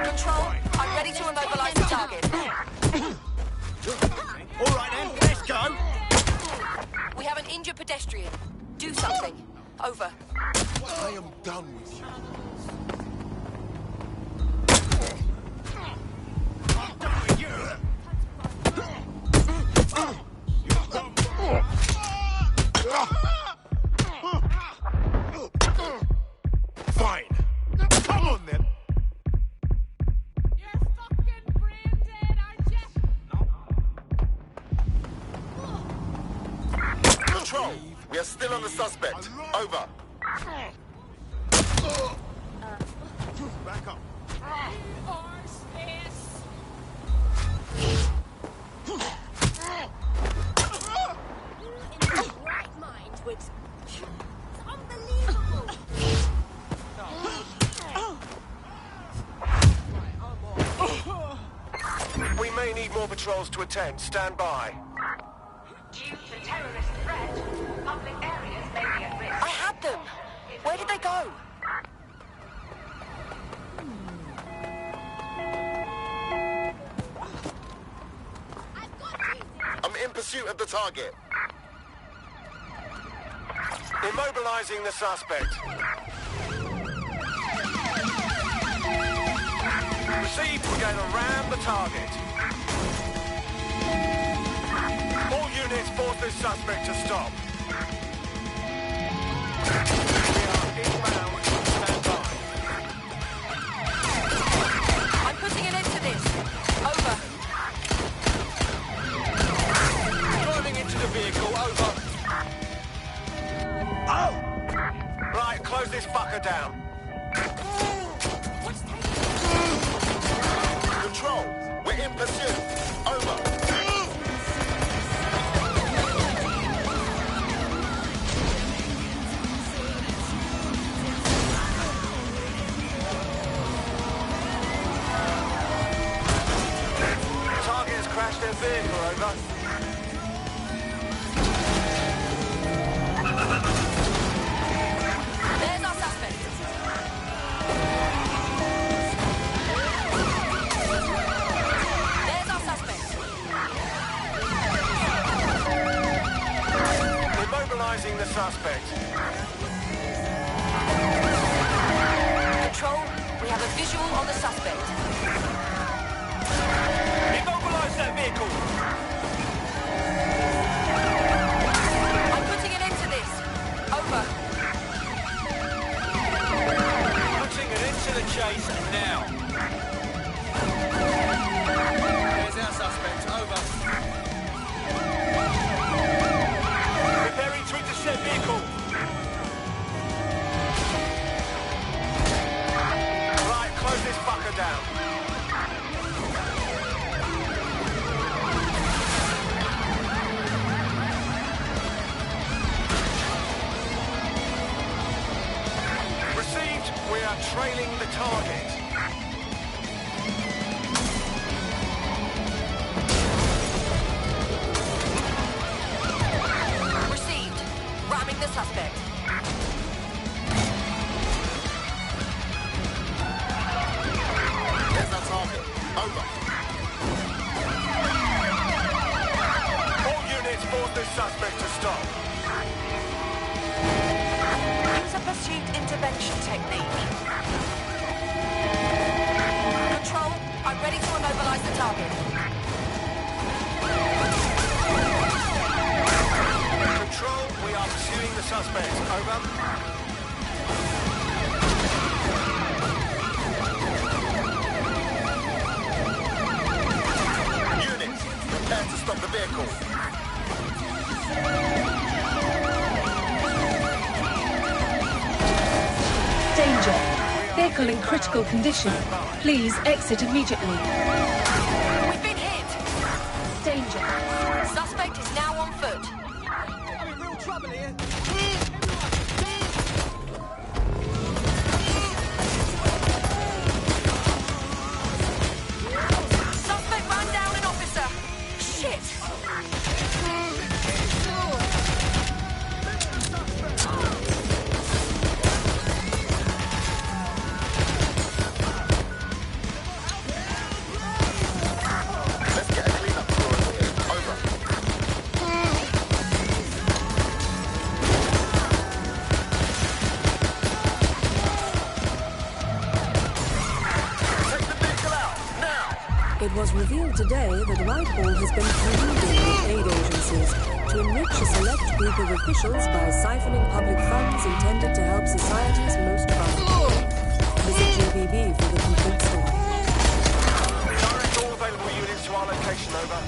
Control, I'm ready to immobilize the target. All right then, let's go. We have an injured pedestrian. Do something. Over. I am done with you. Fine. Come on then. Control, we are still on the suspect. Over. Back up. Right mind with... It's unbelievable! We may need more patrols to attend. Stand by. Due to terrorist threat, public areas may be at risk. I had them! Where did they go? I'm in pursuit of the target. Immobilizing the suspect. Received, we're going to ram the target. All units force this suspect to stop. We are inbound. Stand by. I'm putting an end to this. Over. Driving into the vehicle, over. Oh! Right, close this fucker down. Control, we're in pursuit. Over. Target has crashed their vehicle, over. There's our suspect. There's our suspect. Immobilizing the suspect. Control, we have a visual on the suspect. Immobilize that vehicle. I'm putting an end to this. Over. Putting an end to the chase now. There's our suspect. Over. Preparing to intercept vehicle. Right, close this fucker down. Received. We are trailing the target. Received. Ramming the suspect. Acute intervention technique. Control, I'm ready to immobilize the target. Control, we are pursuing the suspect. Over. Units, prepare to stop the vehicle. Danger. Vehicle in critical condition. Please exit immediately. We've been hit. Danger. Suspect is now on foot. I'm in real trouble here. Suspect ran down an officer. Shit. Let's get a cleanup crew over here. Over. Take the vehicle out, now! It was revealed today that Whitehall has been colluding with aid agencies to enrich a select group of officials by siphoning public funds intended to help society's most vulnerable. Visit GBB for the complete story. Direct all available units to our location, over.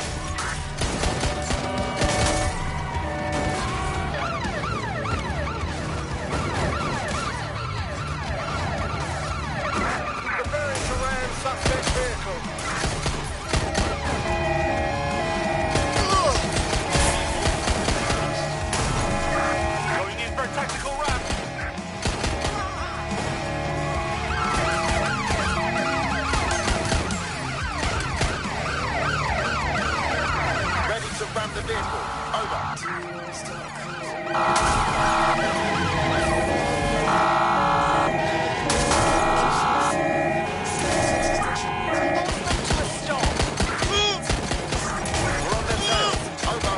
Preparing to ram suspect vehicle. Going in for a tactical ram. Ready to ram the vehicle. Over. We're on their tail. Over.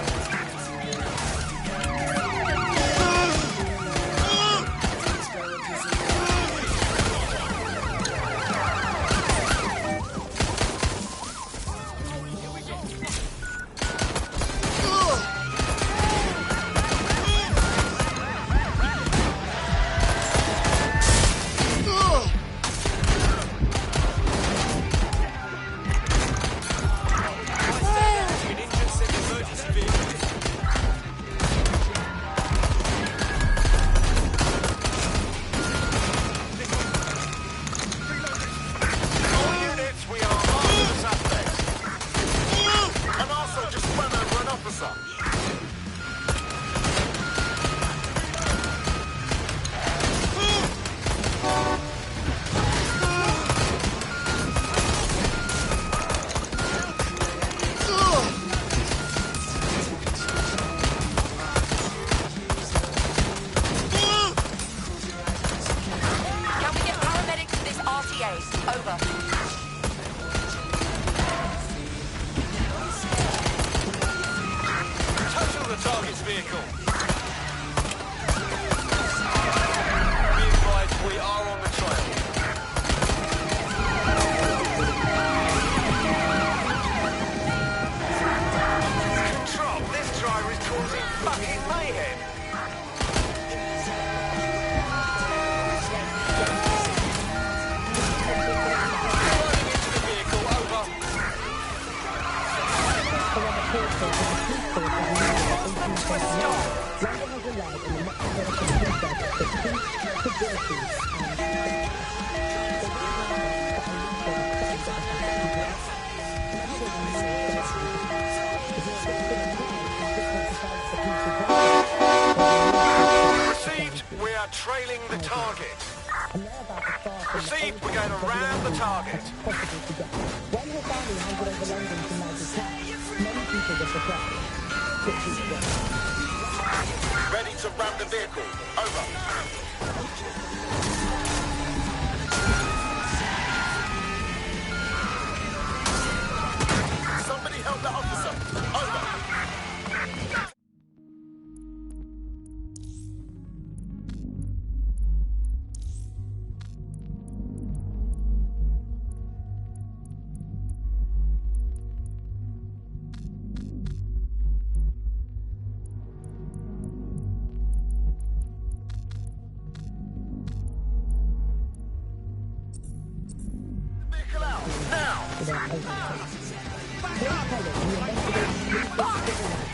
All units, we are after the suspect. And also just run over an officer. Can we get paramedics to this RTA? Over. Total the target's vehicle. Be advised, we are on the trail. Control, this driver is causing fucking mayhem. Running into the vehicle, over. Received, we are trailing the target. Received, we're going to ram the target. Ready to ram the vehicle. Over. Somebody help the officer. Over.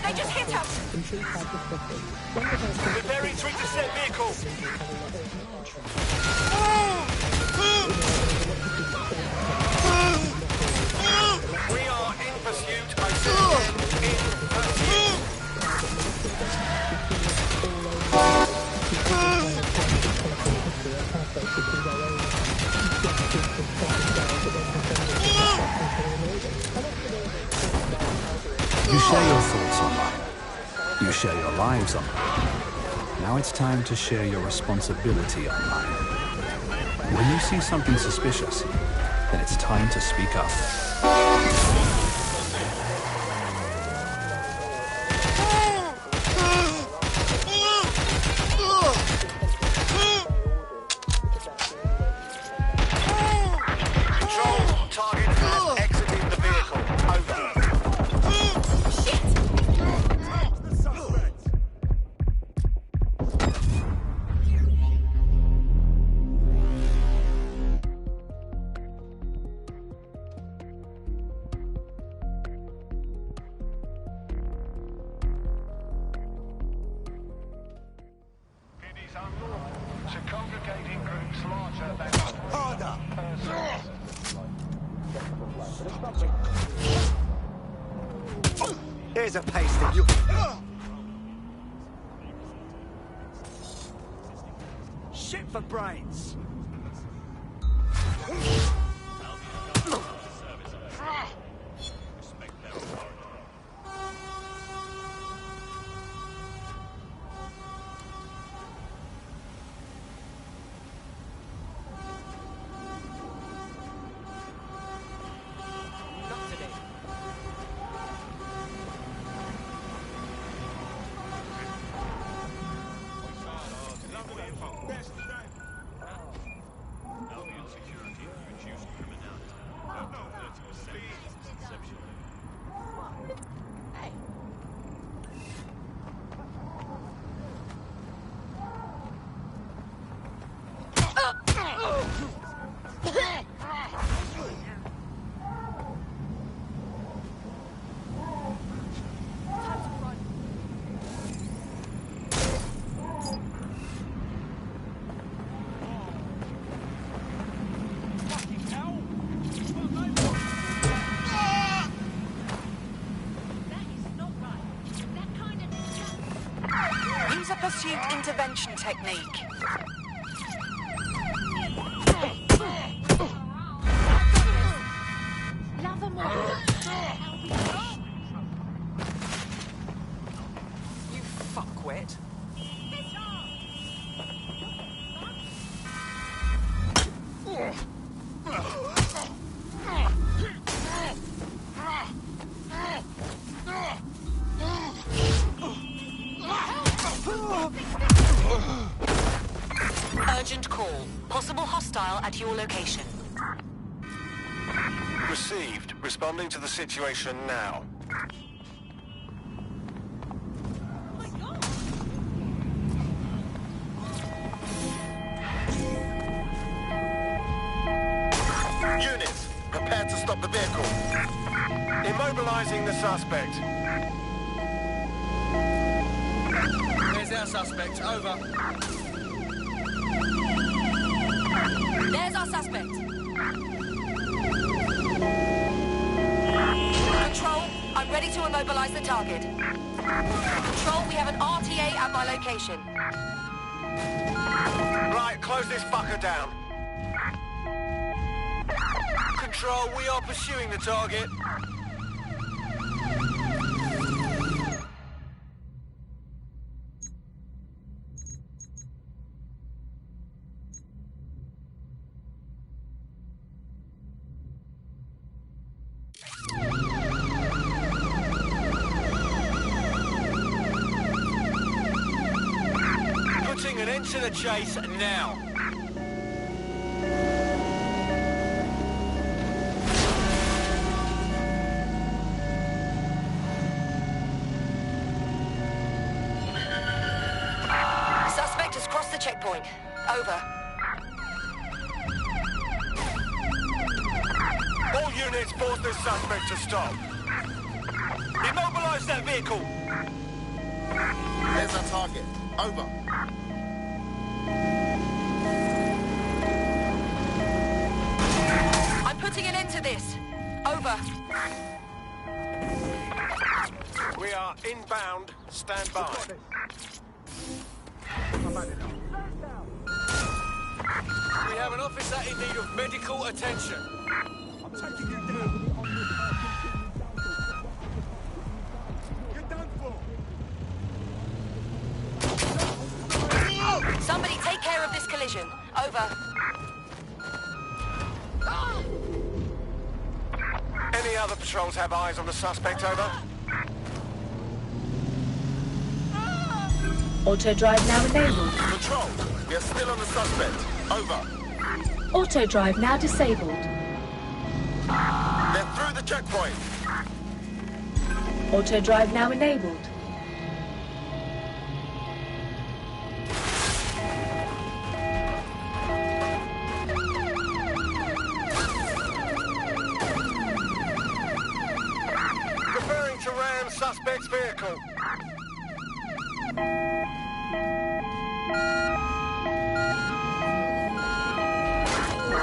They just hit us! Preparing to intercept vehicle! We are in pursuit. I said in pursuit. You share your thoughts online. You share your lives online. Now it's time to share your responsibility online. When you see something suspicious, then it's time to speak up. Here's a pasting. You... Shit for brains. Use a pursuit intervention technique. You fuckwit. Urgent call. Possible hostile at your location. Received. Responding to the situation now. Units, prepare to stop the vehicle. Immobilizing the suspect. There's our suspect. Over. There's our suspect. Control, I'm ready to immobilize the target. Control, we have an RTA at my location. Right, close this fucker down. Control, we are pursuing the target. Putting an end to the chase now. Suspect has crossed the checkpoint. Over. All units force this suspect to stop. Immobilize that vehicle. There's our target. Over. I'm putting an end to this. Over. We are inbound. Stand by. We have an officer in need of medical attention. I'm taking you down. You're done for. Somebody take care of this collision. Over. Any other patrols have eyes on the suspect? Over. Auto drive now enabled. Patrol, we are still on the suspect. Over. Auto drive now disabled. They're through the checkpoint. Auto drive now enabled. Preparing to ram suspect's vehicle.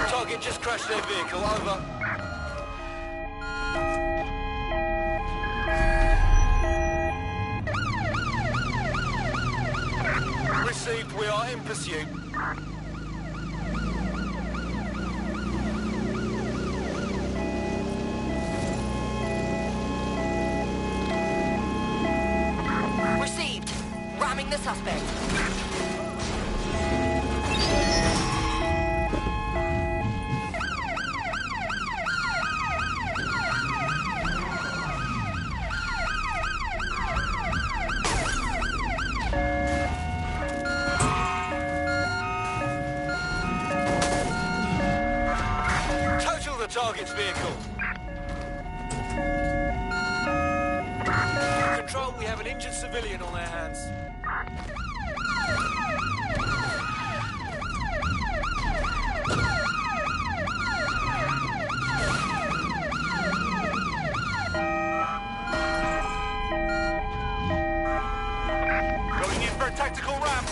Target just crashed their vehicle. Over. Received. We are in pursuit. Received. Ramming the suspect. Total the target's vehicle. Control, we have an injured civilian on our hands. Going in for a tactical ram.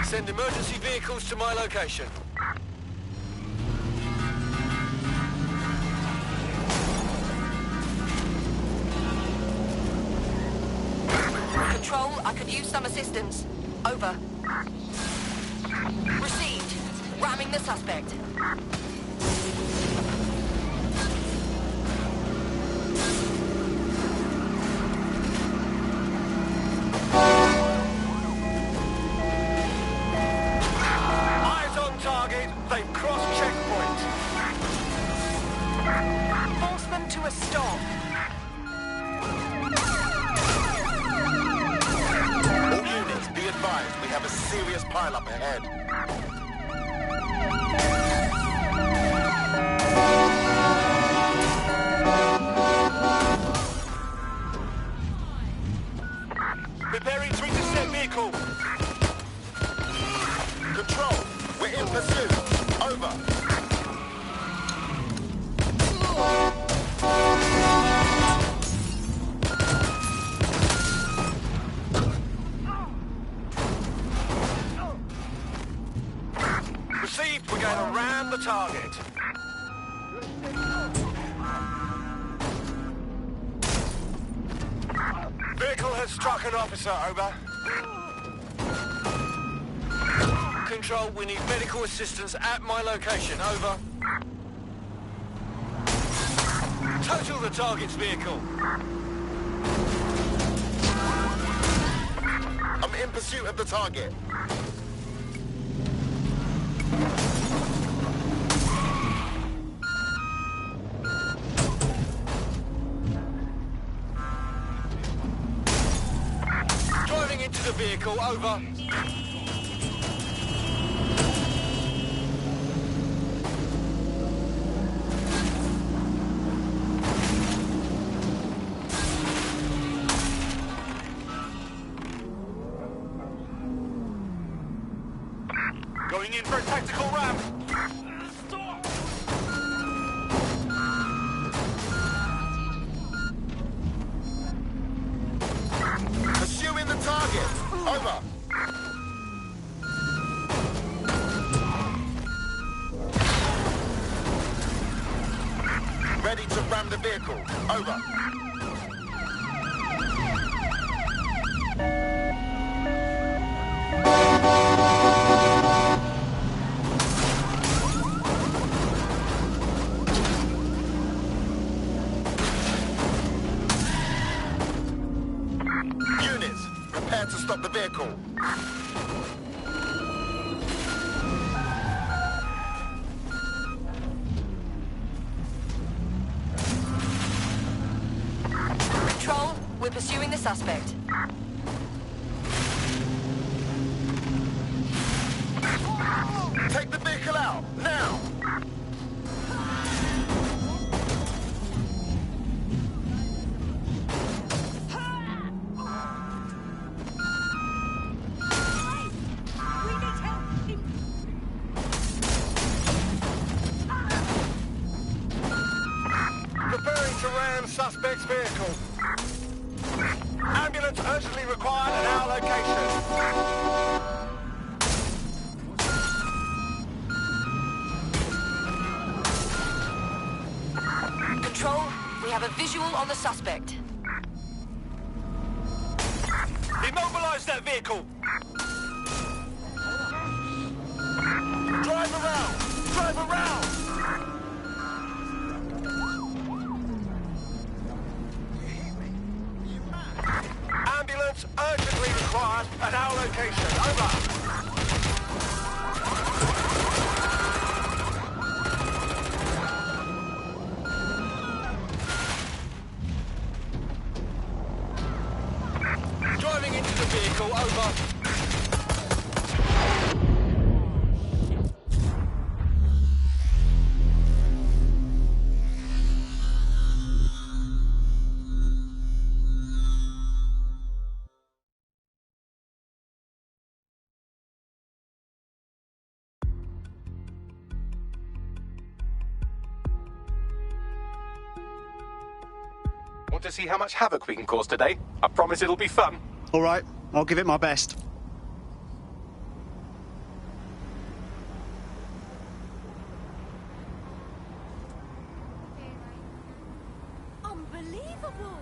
Send emergency vehicles to my location. Control, I could use some assistance. Over. Received. Ramming the suspect. Eyes on target. They've crossed checkpoint. Force them to a stop. All units, be advised, we have a serious pile-up ahead. Preparing to intercept vehicle. Control, we're in pursuit. Over. Received. We're going to ram the target. Vehicle has struck an officer. Over. Control, we need medical assistance at my location. Over. Total the target's vehicle. I'm in pursuit of the target. Driving into the vehicle. Over. in for a tactical ramp. Pursuing the target. Over. Ready to ram the vehicle. Over. Units, prepare to stop the vehicle. Control, we're pursuing the suspect. Take the vehicle out, now! Preparing to ram suspect's vehicle. Ambulance urgently required at our location. Control, we have a visual on the suspect. Immobilize that vehicle. Drive around! Drive around! Ambulance urgently required at our location. Over. Driving into the vehicle. Over. Want to see how much havoc we can cause today? I promise it'll be fun. All right, I'll give it my best. Unbelievable!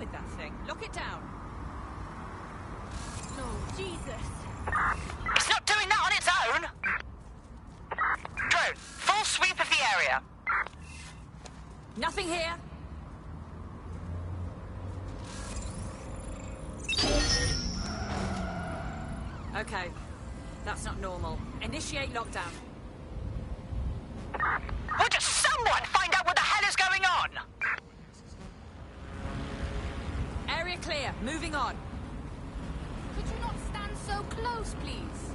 with that thing. Lock it down. No, Jesus. It's not doing that on its own. Drone, full sweep of the area. Nothing here. Okay. That's not normal. Initiate lockdown. clear. Moving on. Could you not stand so close, please?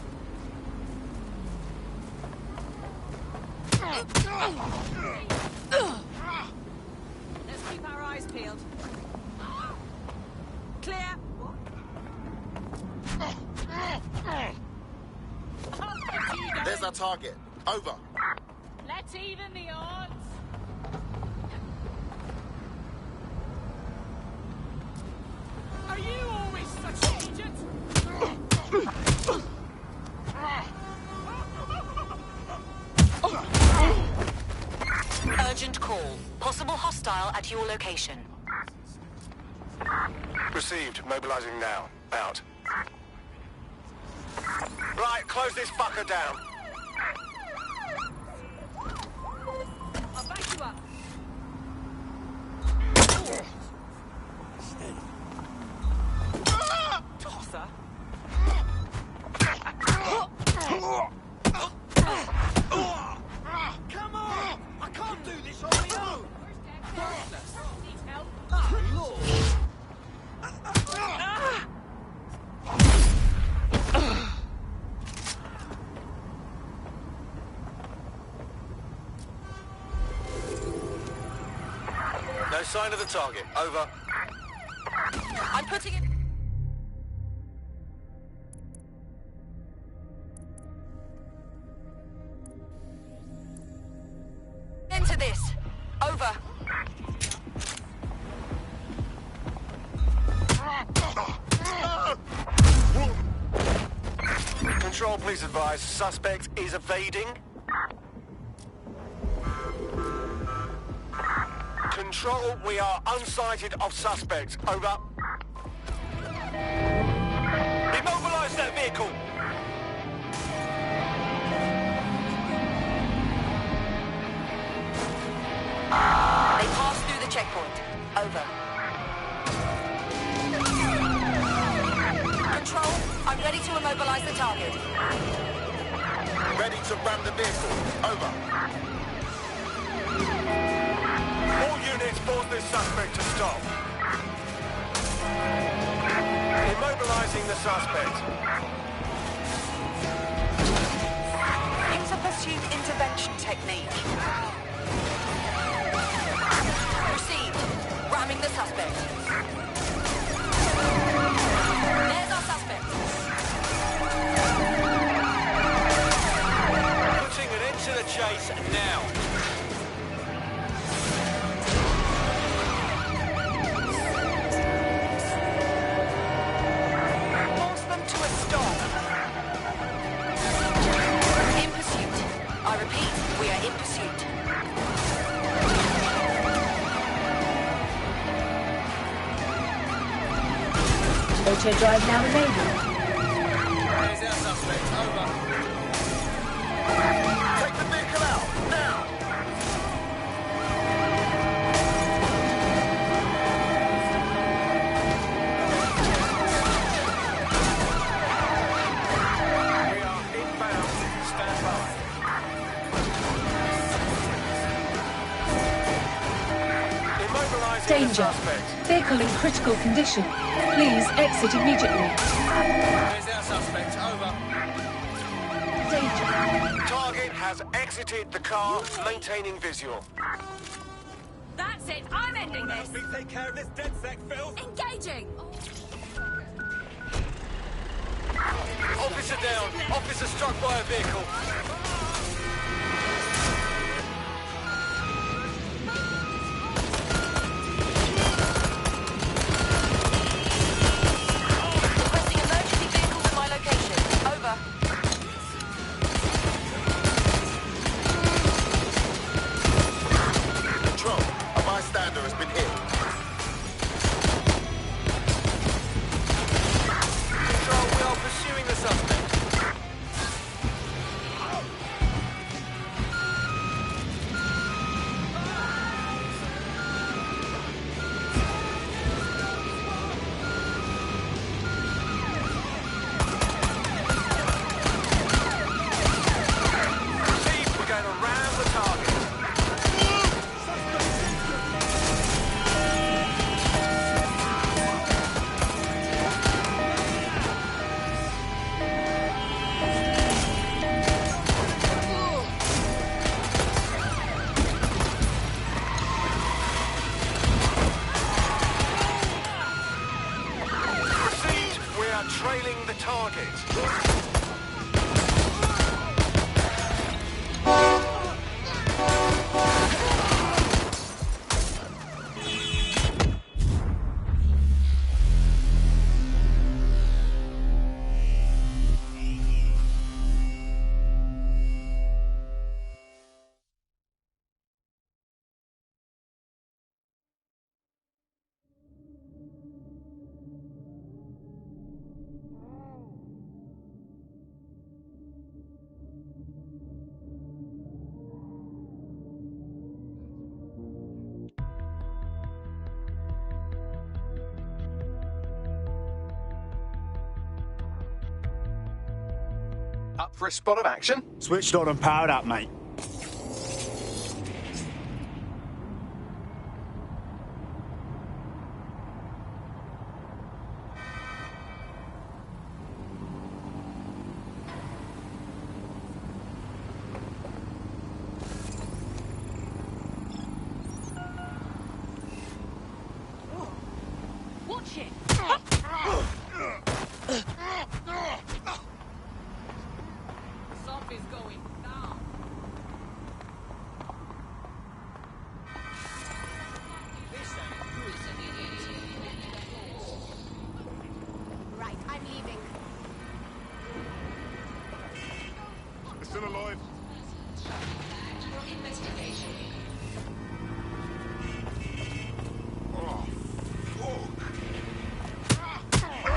Let's keep our eyes peeled. Clear. There's our target. Over. Let's even the odds. Are you always such an agent? Urgent call. Possible hostile at your location. Received. Mobilizing now. Out. Right, close this fucker down. I'll back you up. Tosser. Come on! I can't do this on my own! Need help? Oh, Lord. No sign of the target. Over. I'm putting it... Into this. Over. Control, please advise. Suspect is evading. Control, we are unsighted of suspect. Over. Immobilize that vehicle. They passed through the checkpoint. Over. Control, I'm ready to immobilize the target. Ready to ram the vehicle. Over. All units force this suspect to stop. Immobilizing the suspect. Use a pursuit intervention technique. Received. Ramming the suspect. There's our suspect. Putting an end to the chase now. Force them to a stop. In pursuit. I repeat, we are in pursuit. Auto drive now enabled. There's our suspect. Over. Take the vehicle out. Now. We are inbound. Stand by. Immobilizing the Danger. suspect. Vehicle in critical condition. Please exit immediately. There's our suspect. Over. Danger. Target has exited the car, maintaining visual. That's it. I'm ending this. We take care of this dead sack, Phil. Engaging. Officer down. Officer struck by a vehicle. Requesting emergency vehicles in my location. Over. Control. A bystander has been hit. Control, we are pursuing the suspect. target. Up for a spot of action? Switched on and powered up, mate. Watch it! Something's going down. Right, I'm leaving. It's still alive. Investigation. Oh, fuck.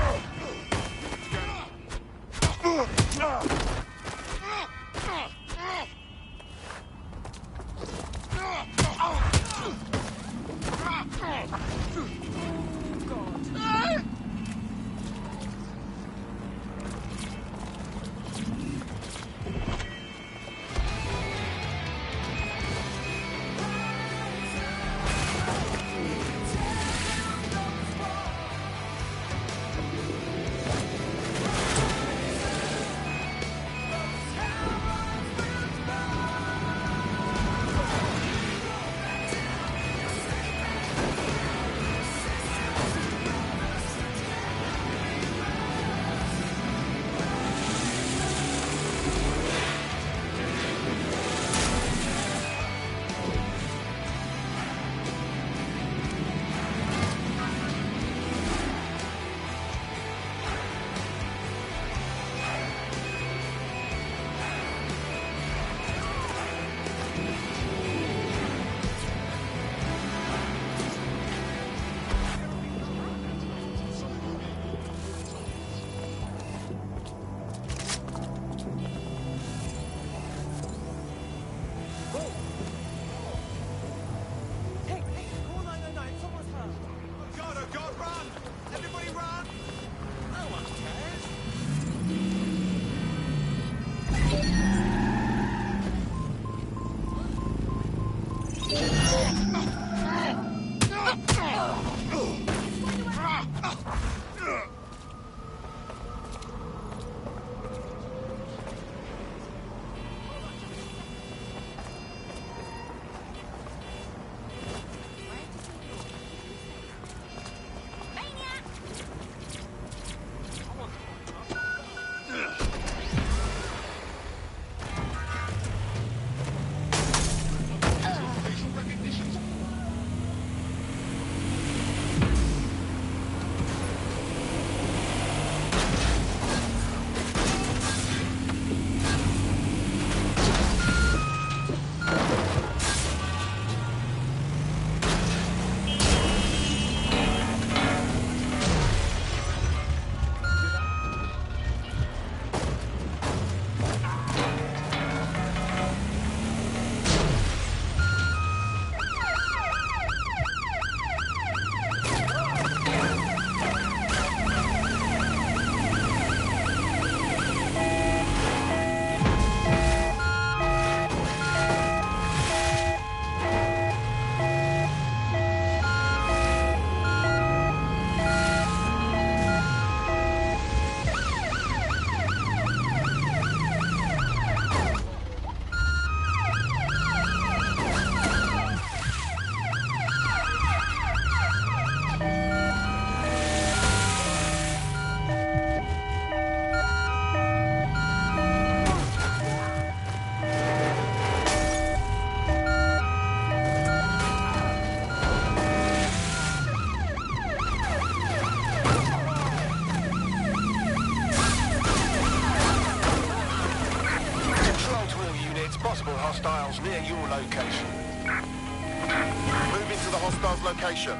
hostiles' location.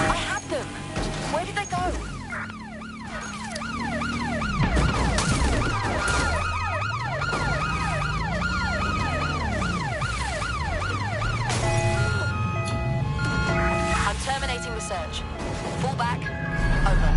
I had them. Where did they go? I'm terminating the search. Fall back. Over.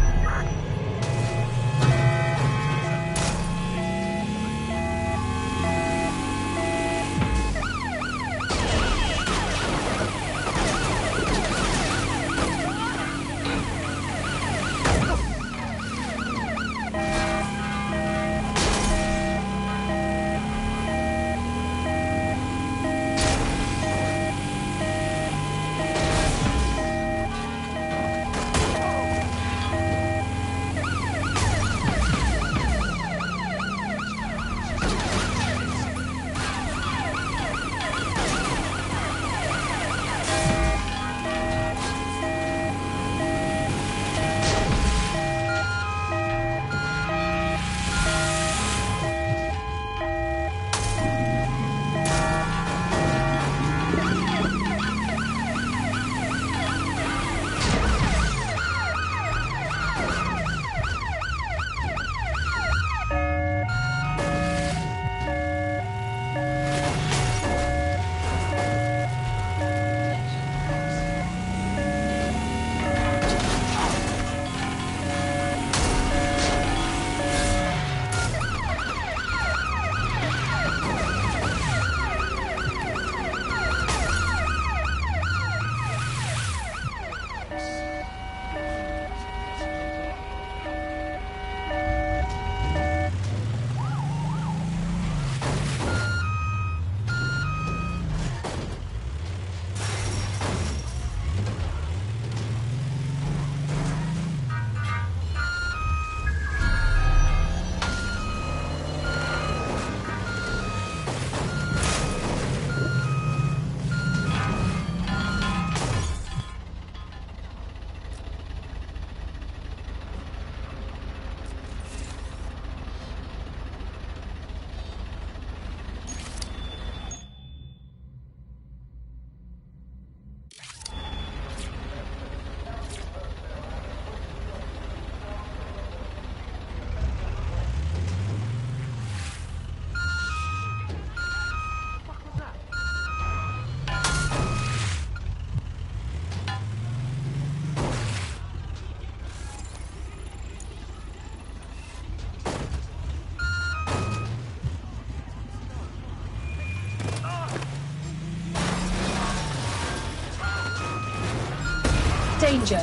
Danger.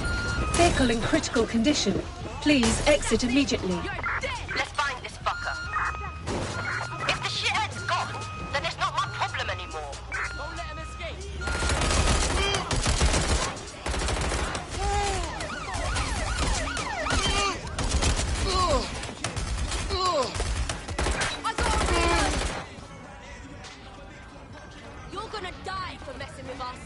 Vehicle in critical condition. Please exit immediately. Let's find this fucker. If the shithead's gone, then it's not my problem anymore. Don't let him escape. You're gonna die for messing with us.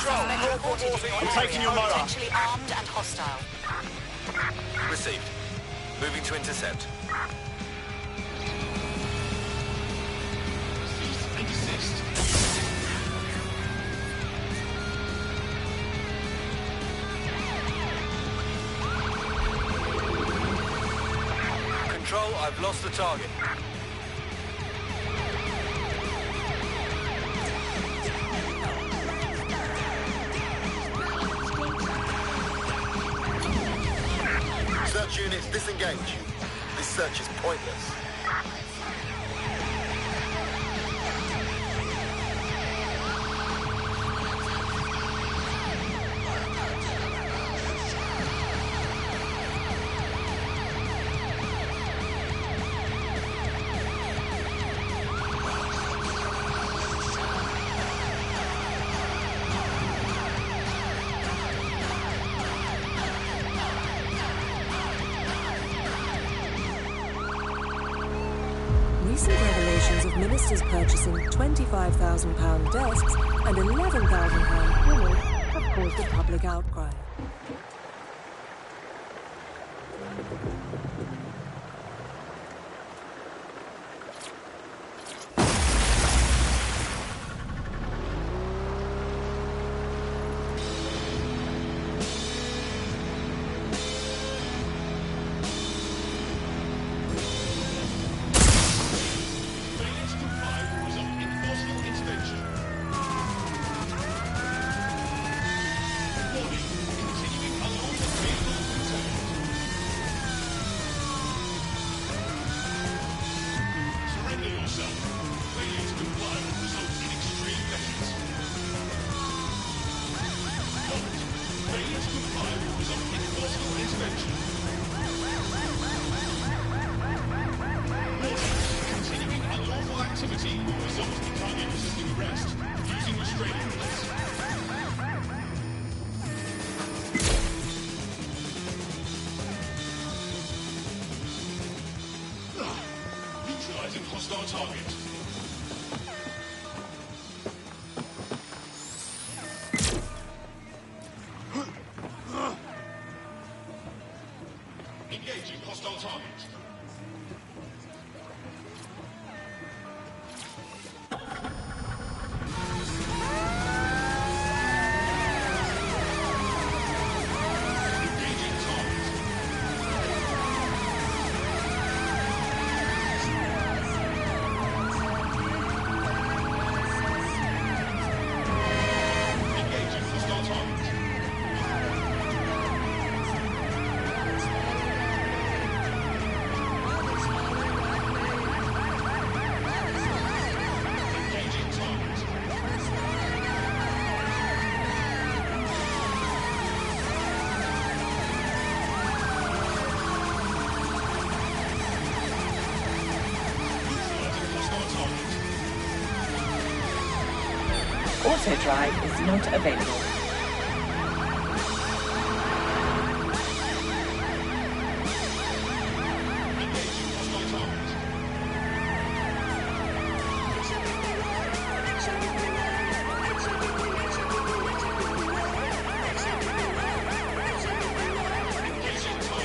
Suspect reported in your I'm taking your area, motor. potentially armed and hostile. Received. Moving to intercept. Cease and desist. Control, I've lost the target. Search units, disengage. This search is pointless. Recent revelations of ministers purchasing £25,000 desks and £11,000 pillars have caused a public outcry. Failure to comply will result in forcible intervention. Warning. Continuing unlawful vehicle containment. Surrender yourself. Failure to comply will result in extreme measures. Note. Failure to comply will result in forcible intervention. Continuing unlawful activity will result in target resisting arrest using restraining orders. Neutralizing hostile target. Engaging hostile target. Engaging target. Engaging hostile target. Engaging target. Neutralizing hostile target. Auto drive is not available. Engaging hostile target. Engaging target.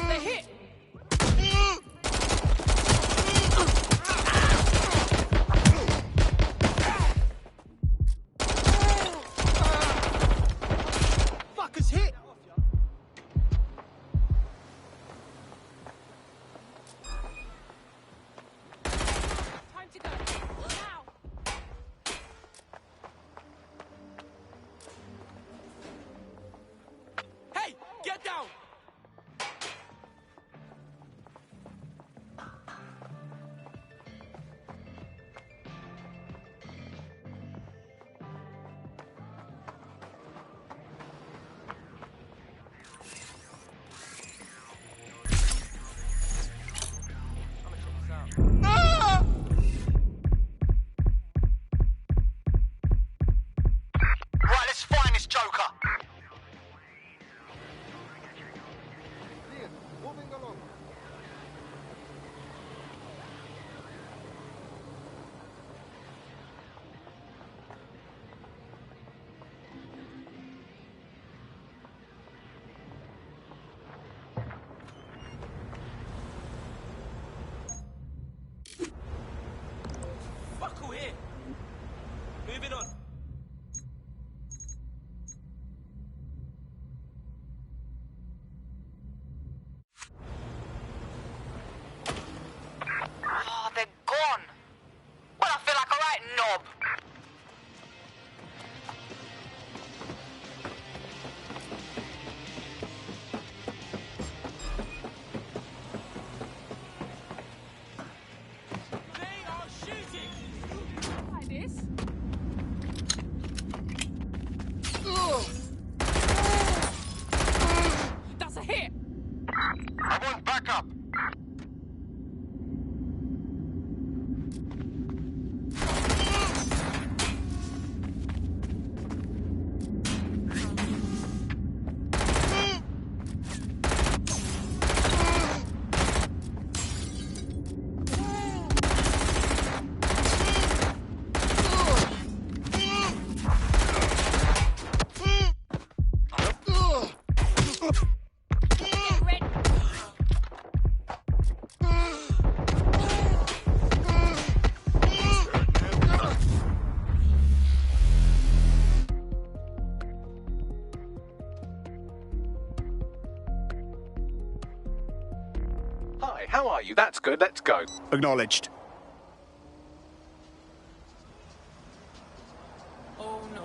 They're hit! Fuckers hit! Time to go. Now! Hey, get down! Right, let's find this joker. Moving along. Fuck who here? Moving on. Oh, they're gone. Well, I feel like a right knob. They are shooting! Try this. That's a hit! I want backup. Get ready! Hi, how are you? That's good. Let's go. Acknowledged. Oh no.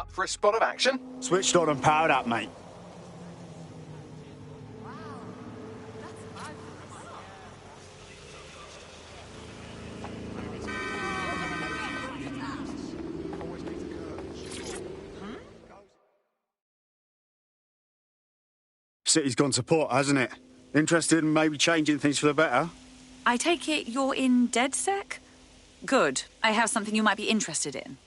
Up for a spot of action? Switched on and powered up, mate. City's gone to pot, hasn't it? Interested in maybe changing things for the better? I take it you're in DedSec? Good. I have something you might be interested in.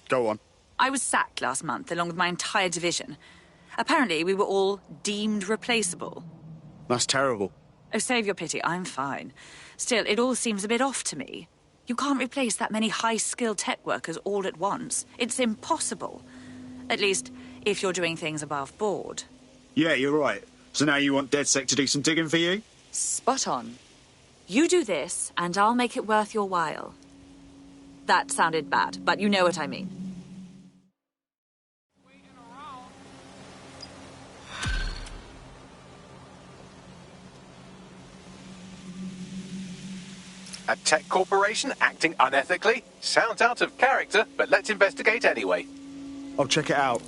Go on. I was sacked last month, along with my entire division. Apparently, we were all deemed replaceable. That's terrible. Oh, save your pity, I'm fine. Still, it all seems a bit off to me. You can't replace that many high-skilled tech workers all at once. It's impossible. At least, if you're doing things above board. Yeah, you're right. So now you want DedSec to do some digging for you? Spot on. You do this, and I'll make it worth your while. That sounded bad, but you know what I mean. A tech corporation acting unethically? Sounds out of character, but let's investigate anyway. I'll check it out.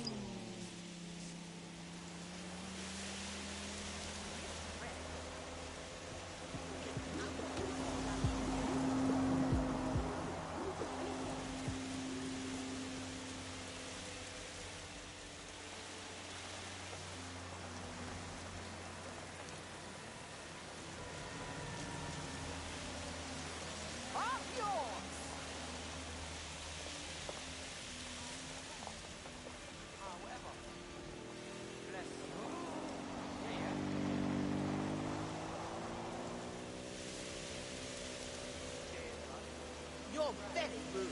You're very rude.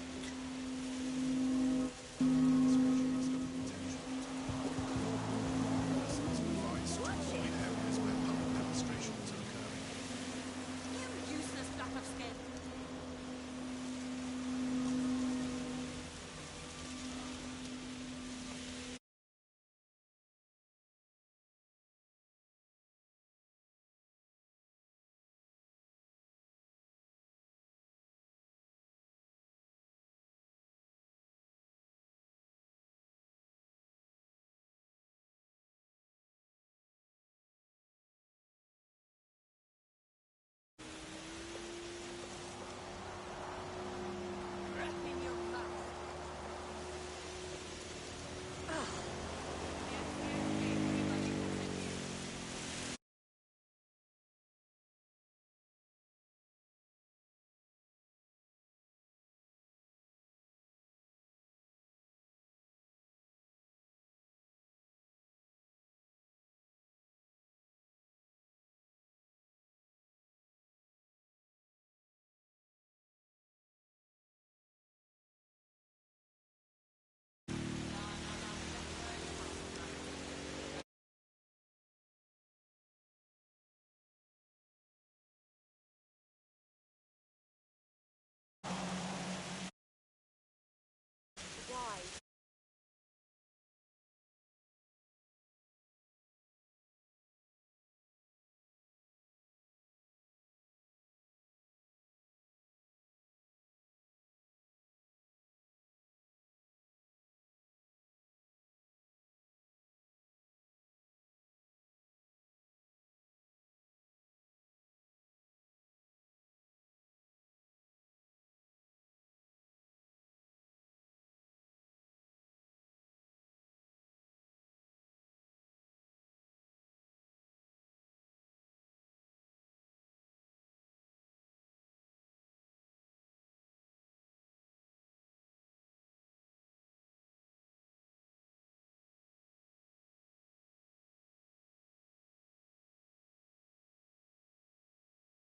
You useless black of skin.